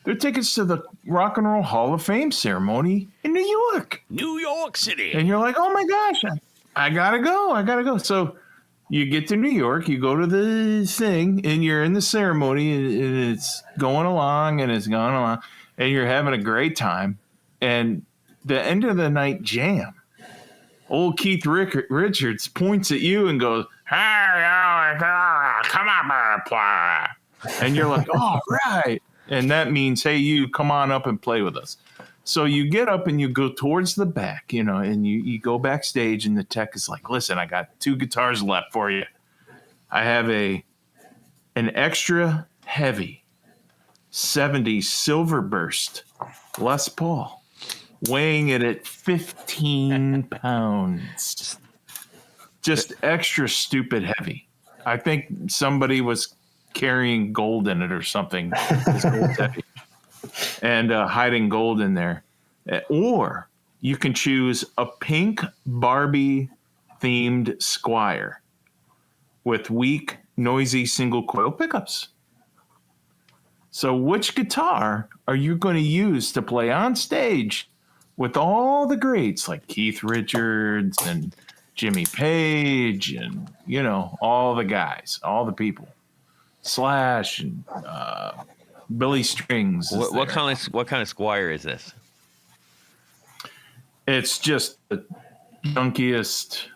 [SPEAKER 3] they're tickets to the Rock and Roll Hall of Fame ceremony in New York.
[SPEAKER 2] New York City.
[SPEAKER 3] And you're like, oh my gosh, I gotta go. So you get to New York, you go to the thing, and you're in the ceremony, and it's going along, and you're having a great time. And the end of the night jam, old Keith Richards points at you and goes, "Hey, come on, play." And you're like, "All right." And that means, hey, you come on up and play with us. So you get up and you go towards the back, and you go backstage, and the tech is like, listen, I got 2 guitars left for you. I have an extra heavy 70 Silverburst Les Paul, weighing it at 15 pounds. Just extra stupid heavy. I think somebody was carrying gold in it or something. It's gold heavy. And hiding gold in there. Or you can choose a pink Barbie themed Squire with weak, noisy single coil pickups. So which guitar are you going to use to play on stage with all the greats like Keith Richards and Jimmy Page and, all the guys, all the people, Slash and Billy Strings.
[SPEAKER 1] What kind of Squire is this?
[SPEAKER 3] It's just the junkiest.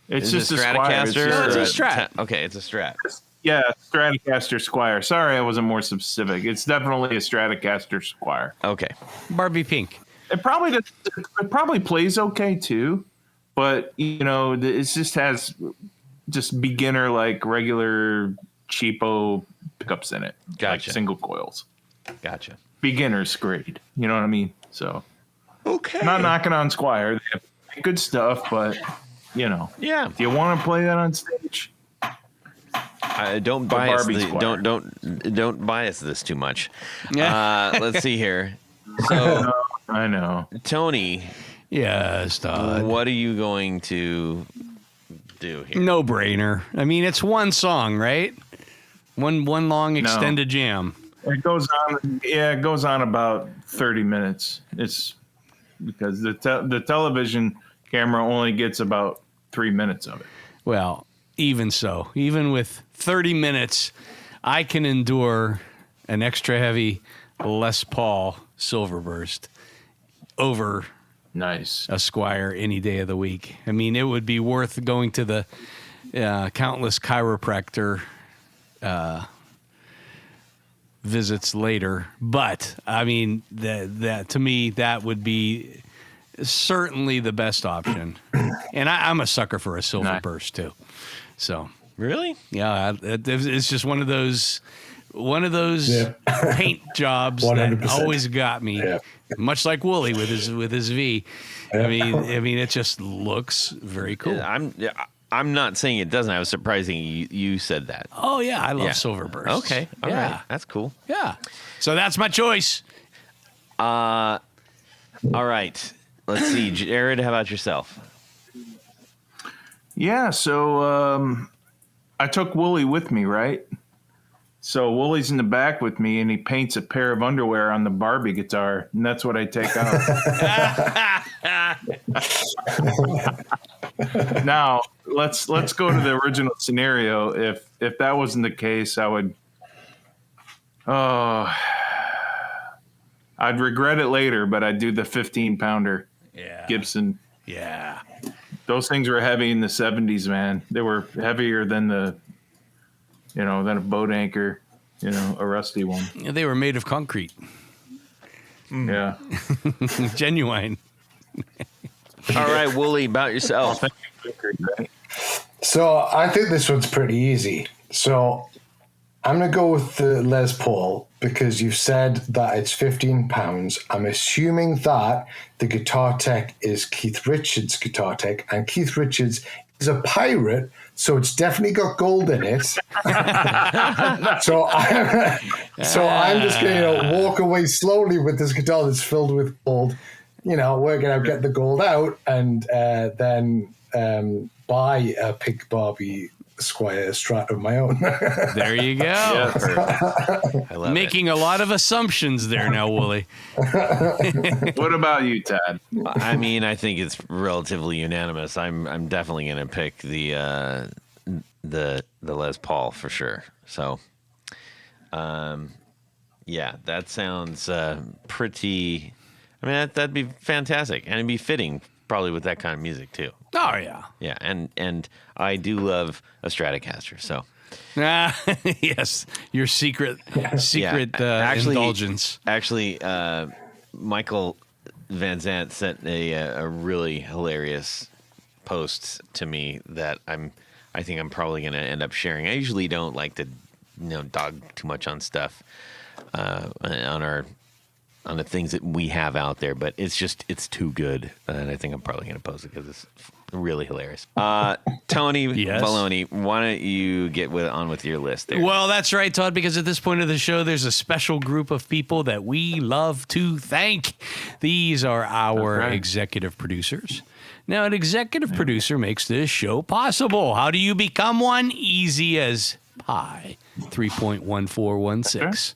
[SPEAKER 3] It's
[SPEAKER 1] Is
[SPEAKER 3] just
[SPEAKER 1] it
[SPEAKER 3] a Squire.
[SPEAKER 1] Stratocaster?
[SPEAKER 2] It's a Strat.
[SPEAKER 1] Okay, it's a Strat.
[SPEAKER 3] Yeah, Stratocaster Squire. Sorry, I wasn't more specific. It's definitely a Stratocaster Squire.
[SPEAKER 1] Okay.
[SPEAKER 2] Barbie pink.
[SPEAKER 3] It probably plays okay too, but it just has just beginner like regular cheapo pickups in it.
[SPEAKER 1] Gotcha.
[SPEAKER 3] Like single coils.
[SPEAKER 1] Gotcha.
[SPEAKER 3] Beginner's grade. You know what I mean? So
[SPEAKER 1] Okay.
[SPEAKER 3] not knocking on Squire. They have good stuff, but
[SPEAKER 1] Yeah.
[SPEAKER 3] do you want to play that on stage?
[SPEAKER 1] Don't bias don't bias this too much. Let's see here. So
[SPEAKER 3] I know.
[SPEAKER 1] Tony,
[SPEAKER 2] Yes, Todd.
[SPEAKER 1] what are you going to do here?
[SPEAKER 2] No brainer. I mean, it's one song, right? One long extended jam.
[SPEAKER 3] It goes on. Yeah, it goes on about 30 minutes. It's because the television camera only gets about 3 minutes of it.
[SPEAKER 2] Well, even so, even with 30 minutes, I can endure an extra heavy Les Paul Silverburst over
[SPEAKER 3] Nice.
[SPEAKER 2] a Squire any day of the week. I mean, it would be worth going to the countless chiropractor visits later. But I mean, that to me, that would be certainly the best option. And I'm a sucker for a Silverburst too. So
[SPEAKER 1] Really?
[SPEAKER 2] yeah, it's just one of those paint jobs that
[SPEAKER 4] 100%.
[SPEAKER 2] always got me.
[SPEAKER 4] Yeah.
[SPEAKER 2] Much like Wolly with his V. I mean, it just looks very cool.
[SPEAKER 1] I'm not saying it doesn't. I was surprising you said that.
[SPEAKER 2] Oh yeah, I love
[SPEAKER 1] Yeah.
[SPEAKER 2] Silverburst.
[SPEAKER 1] Okay. All right. That's cool.
[SPEAKER 2] Yeah. So that's my choice.
[SPEAKER 1] All right. Let's see. Jared, how about yourself?
[SPEAKER 3] Yeah, so I took Wolly with me, right? So Wolly's in the back with me, and he paints a pair of underwear on the Barbie guitar, and that's what I take out. Now let's go to the original scenario. If that wasn't the case, I would. Oh, I'd regret it later, but I'd do the 15-pounder Gibson.
[SPEAKER 2] Yeah.
[SPEAKER 3] Those things were heavy in the 70s, man. They were heavier than than a boat anchor, a rusty one.
[SPEAKER 2] Yeah, they were made of concrete.
[SPEAKER 3] Yeah.
[SPEAKER 2] Genuine.
[SPEAKER 1] All right, Wolly, about yourself.
[SPEAKER 4] So I think this one's pretty easy. So I'm going to go with the Les Paul because you've said that it's 15 pounds. I'm assuming that the guitar tech is Keith Richards' guitar tech, and Keith Richards is a pirate, so it's definitely got gold in it. so I'm just going to walk away slowly with this guitar that's filled with gold, working out, get the gold out, and then buy a Pink Barbie Squire Strat of my own.
[SPEAKER 2] There you go.
[SPEAKER 1] Yeah, perfect. I love
[SPEAKER 2] Making a lot of assumptions there now, Wolly.
[SPEAKER 3] What about you, Todd?
[SPEAKER 1] I mean, I think it's relatively unanimous. I'm definitely going to pick the Les Paul for sure. So, yeah, that sounds pretty. I mean, that'd be fantastic, and it'd be fitting probably with that kind of music too.
[SPEAKER 2] Oh yeah.
[SPEAKER 1] Yeah, and I do love a Stratocaster. So,
[SPEAKER 2] yes, your secret indulgence.
[SPEAKER 1] Actually, Michael Van Zant sent a really hilarious post to me that I think I'm probably going to end up sharing. I usually don't like to dog too much on stuff on the things that we have out there, but it's too good, and I think I'm probably going to post it because it's really hilarious. Tony
[SPEAKER 2] Yes?
[SPEAKER 1] Baloney, why don't you get on with your list there?
[SPEAKER 2] Well, that's right, Todd, because at this point of the show, there's a special group of people that we love to thank. These are our executive producers. Now, an executive producer makes this show possible. How do you become one? Easy as pie. 3.1416.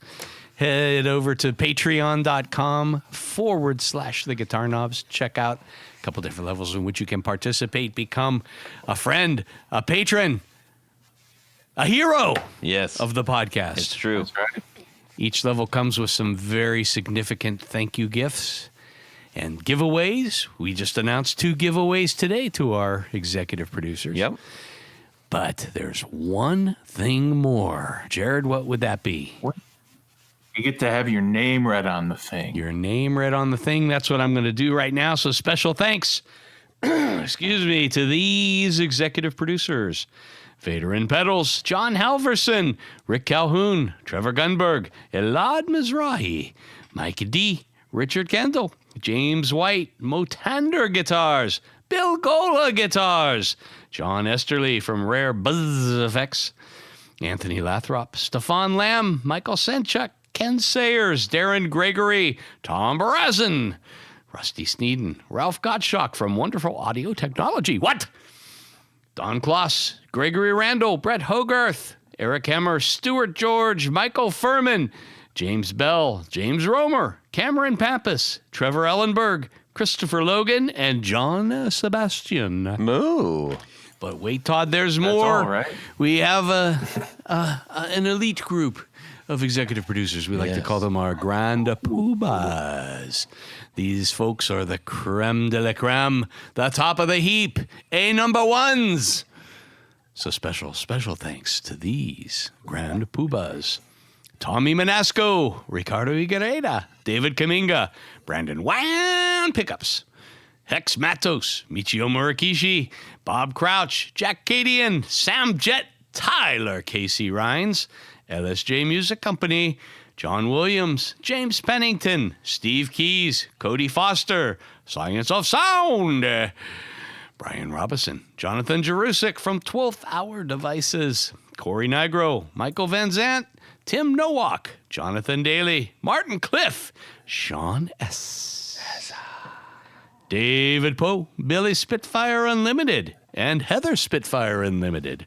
[SPEAKER 2] Head over to patreon.com/the guitar knobs. Check out a couple different levels in which you can participate. Become a friend, a patron, a hero
[SPEAKER 1] Yes,
[SPEAKER 2] of the podcast.
[SPEAKER 1] it's true.
[SPEAKER 3] That's right.
[SPEAKER 2] Each level comes with some very significant thank you gifts and giveaways. We just announced 2 giveaways today to our executive producers.
[SPEAKER 1] Yep.
[SPEAKER 2] But there's one thing more. Jared, what would that be?
[SPEAKER 3] You get to have your name read on the thing.
[SPEAKER 2] Your name read on the thing. That's what I'm going to do right now. So special thanks, excuse me, to these executive producers. Vader and Pedals, John Halverson, Rick Calhoun, Trevor Gunberg, Elad Mizrahi, Mike D, Richard Kendall, James White, Motander Guitars, Bill Gola Guitars, John Esterly from Rare Buzz Effects, Anthony Lathrop, Stefan Lamb, Michael Senchuk, Ken Sayers, Darren Gregory, Tom Barazin, Rusty Sneeden, Ralph Gottschalk from Wonderful Audio Technology. What? Don Kloss, Gregory Randall, Brett Hogarth, Eric Hemmer, Stuart George, Michael Furman, James Bell, James Romer, Cameron Pappas, Trevor Ellenberg, Christopher Logan, and John Sebastian.
[SPEAKER 1] Moo.
[SPEAKER 2] But wait, Todd, there's more.
[SPEAKER 3] all right.
[SPEAKER 2] We have an elite group of executive producers. We like to call them our grand poobahs. These folks are the creme de la creme, the top of the heap, number ones. So special thanks to these grand poobahs. Tommy Manasco, Ricardo Higuereta, David Kaminga, Brandon Wan Pickups, Hex Matos, Michio Murakishi, Bob Crouch, Jack Cadian, Sam Jett, Tyler Casey Rhines, LSJ Music Company, John Williams, James Pennington, Steve Keys, Cody Foster, Science of Sound, Brian Robinson, Jonathan Jerusik from 12th Hour Devices, Corey Nigro, Michael Van Zant, Tim Nowak, Jonathan Daly, Martin Cliff, Sean S. David Poe, Billy Spitfire Unlimited, and Heather Spitfire Unlimited.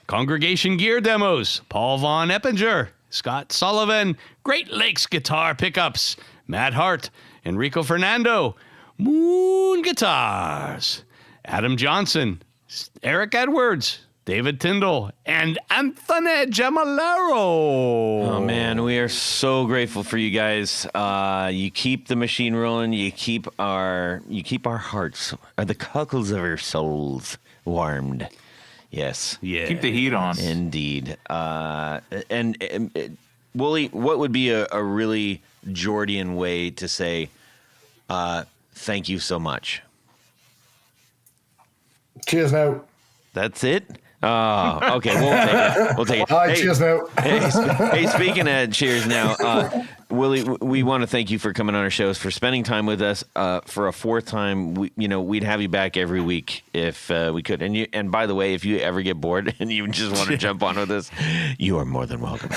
[SPEAKER 2] Congregation Gear Demos, Paul Von Eppinger, Scott Sullivan, Great Lakes Guitar Pickups, Matt Hart, Enrico Fernando, Moon Guitars, Adam Johnson, Eric Edwards, David Tyndall, and Anthony Gemalero.
[SPEAKER 1] Oh man, we are so grateful for you guys. You keep the machine rolling. You keep our hearts, the cockles of our souls, warmed. Yes.
[SPEAKER 2] Yeah.
[SPEAKER 3] Keep the heat on.
[SPEAKER 1] Indeed. And Wolly, what would be a really Jordian way to say thank you so much?
[SPEAKER 4] Cheers now.
[SPEAKER 1] That's it? Oh, okay. We'll take it.
[SPEAKER 4] All right, cheers now.
[SPEAKER 1] Hey, speaking of cheers now, Wolly, we want to thank you for coming on our shows, for spending time with us. For a fourth time, we'd have you back every week if we could. And by the way, if you ever get bored and you just want to jump on with us, you are more than welcome.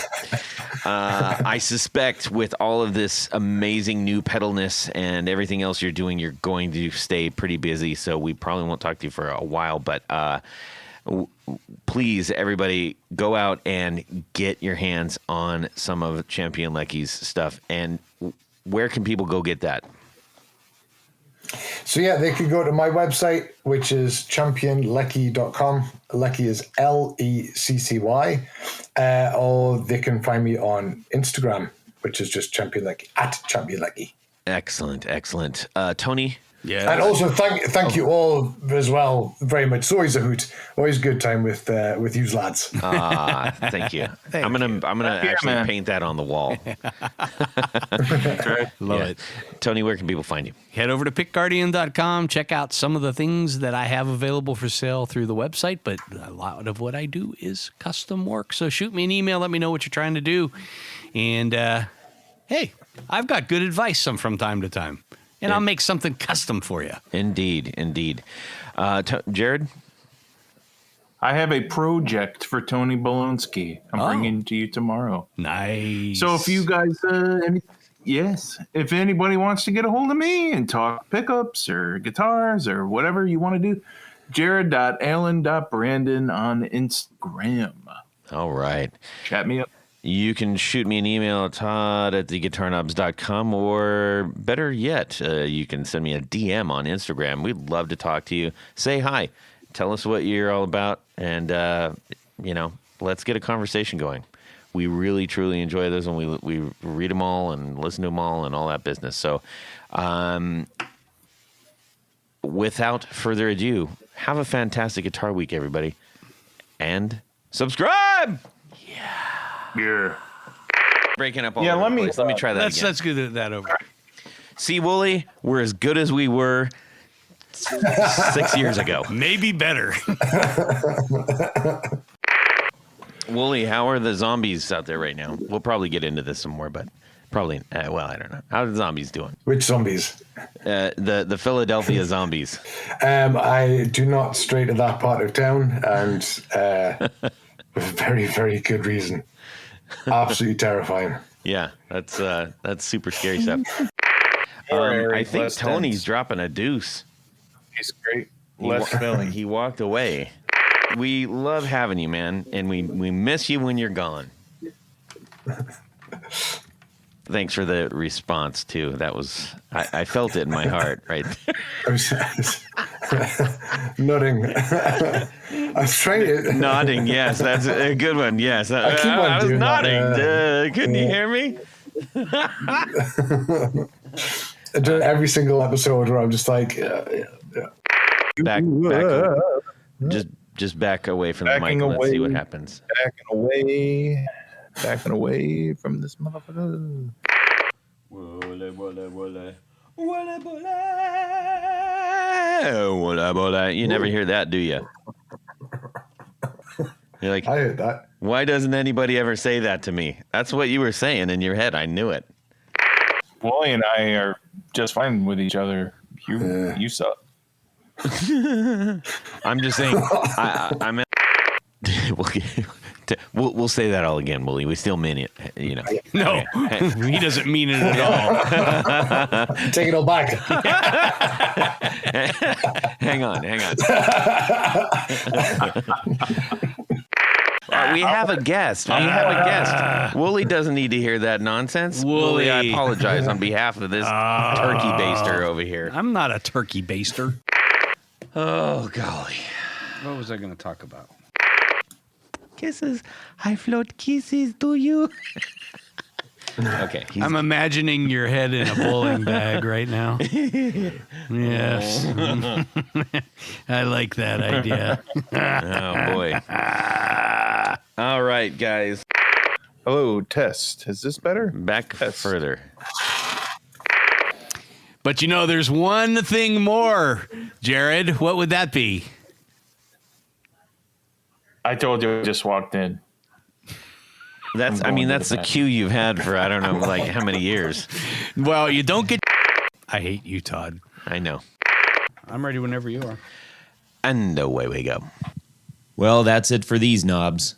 [SPEAKER 1] I suspect with all of this amazing new pedalness and everything else you're doing, you're going to stay pretty busy. So we probably won't talk to you for a while, but please, everybody, go out and get your hands on some of Champion Leccy's stuff. And where can people go get that?
[SPEAKER 4] So yeah, they can go to my website, which is championlecky.com. Leccy is Leccy. Or they can find me on Instagram, which is just Champion Leccy, @ChampionLecky.
[SPEAKER 1] Excellent. Tony?
[SPEAKER 2] Yeah.
[SPEAKER 4] And also thank you all as well very much. It's always a hoot. Always a good time with you lads.
[SPEAKER 1] Thank you. I'm gonna actually paint that on the wall.
[SPEAKER 2] Love it.
[SPEAKER 1] Tony, where can people find you?
[SPEAKER 2] Head over to pickguardian.com. Check out some of the things that I have available for sale through the website, but a lot of what I do is custom work. So shoot me an email. Let me know what you're trying to do. And, hey, I've got good advice from time to time. And I'll make something custom for you.
[SPEAKER 1] Indeed. Jared?
[SPEAKER 3] I have a project for Tony Bolonsky. I'm bringing to you tomorrow.
[SPEAKER 2] Nice.
[SPEAKER 3] So if you guys, if anybody wants to get a hold of me and talk pickups or guitars or whatever you want to do, jared.allen.brandon on Instagram.
[SPEAKER 1] All right.
[SPEAKER 3] Chat me up.
[SPEAKER 1] You can shoot me an email at todd@theguitarknobs.com, or better yet, you can send me a DM on Instagram. We'd love to talk to you. Say hi. Tell us what you're all about, and, let's get a conversation going. We really, truly enjoy those, and we read them all and listen to them all and all that business. So without further ado, have a fantastic guitar week, everybody, and subscribe!
[SPEAKER 3] Yeah.
[SPEAKER 1] Breaking up all
[SPEAKER 3] Yeah,
[SPEAKER 1] over
[SPEAKER 3] let
[SPEAKER 1] the
[SPEAKER 3] me-
[SPEAKER 1] place. Let me try that again.
[SPEAKER 2] Let's get that over.
[SPEAKER 1] See, Wolly, we're as good as we were 6 years ago.
[SPEAKER 2] Maybe better.
[SPEAKER 1] Wolly, how are the zombies out there right now? We'll probably get into this some more, but probably, I don't know. How are the zombies doing?
[SPEAKER 4] Which zombies?
[SPEAKER 1] The Philadelphia zombies.
[SPEAKER 4] I do not stray to that part of town, and with a very, very good reason. Absolutely terrifying.
[SPEAKER 1] Yeah, that's super scary stuff.
[SPEAKER 3] Very
[SPEAKER 1] I think
[SPEAKER 3] less
[SPEAKER 1] Tony's
[SPEAKER 3] dense.
[SPEAKER 1] dropping a deuce.
[SPEAKER 3] He's great. Less filling.
[SPEAKER 1] He walked away. We love having you, man, and we miss you when you're gone. Thanks for the response too. That was I felt it in my heart right there.
[SPEAKER 4] Nodding. I was trying to
[SPEAKER 1] Nodding, yes, that's a good one. Yes,
[SPEAKER 4] I keep on
[SPEAKER 1] I was
[SPEAKER 4] doing
[SPEAKER 1] nodding.
[SPEAKER 4] that,
[SPEAKER 1] Couldn't you hear me?
[SPEAKER 4] I do every single episode where I'm just like,
[SPEAKER 1] Back, just back away from the mic.
[SPEAKER 3] Backing
[SPEAKER 1] And let's see
[SPEAKER 3] away.
[SPEAKER 1] what happens.
[SPEAKER 3] Backing away from this motherfucker.
[SPEAKER 1] You never hear that, do you? You're like,
[SPEAKER 4] I heard that.
[SPEAKER 1] why doesn't anybody ever say that to me? That's what you were saying in your head. I knew it.
[SPEAKER 3] Wolly and I are just fine with each other. You suck.
[SPEAKER 1] I'm just saying. I'm. We'll say that all again, Wolly. We still mean it. You know.
[SPEAKER 2] No, he doesn't mean it at all.
[SPEAKER 4] Take it all back.
[SPEAKER 1] Hang on. We have a guest. Wolly doesn't need to hear that nonsense.
[SPEAKER 2] Wolly.
[SPEAKER 1] I apologize on behalf of this turkey baster over here.
[SPEAKER 2] I'm not a turkey baster.
[SPEAKER 1] Oh, golly.
[SPEAKER 2] What was I going to talk about?
[SPEAKER 1] Kisses. I float kisses to you. Okay.
[SPEAKER 2] I'm imagining your head in a bowling bag right now. Yes. I like that idea.
[SPEAKER 1] Oh, boy. All right, guys.
[SPEAKER 3] Hello, test. Is this better?
[SPEAKER 1] Back further.
[SPEAKER 2] But you know, there's one thing more, Jared. What would that be?
[SPEAKER 3] I told you I just walked in.
[SPEAKER 1] That's the cue you've had for, I don't know, like how many years.
[SPEAKER 2] Well, you don't get... I hate you, Todd.
[SPEAKER 1] I know.
[SPEAKER 2] I'm ready whenever you are.
[SPEAKER 1] And away we go.
[SPEAKER 6] Well, that's it for these knobs.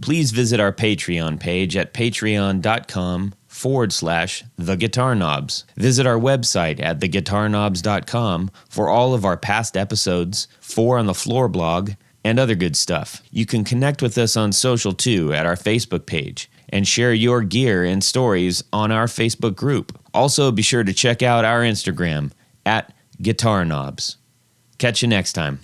[SPEAKER 6] Please visit our Patreon page at patreon.com/theguitarknobs. Visit our website at theguitarknobs.com for all of our past episodes, 4 on the Floor blog, and other good stuff. You can connect with us on social too at our Facebook page and share your gear and stories on our Facebook group. Also, be sure to check out our Instagram at Guitar Knobs. Catch you next time.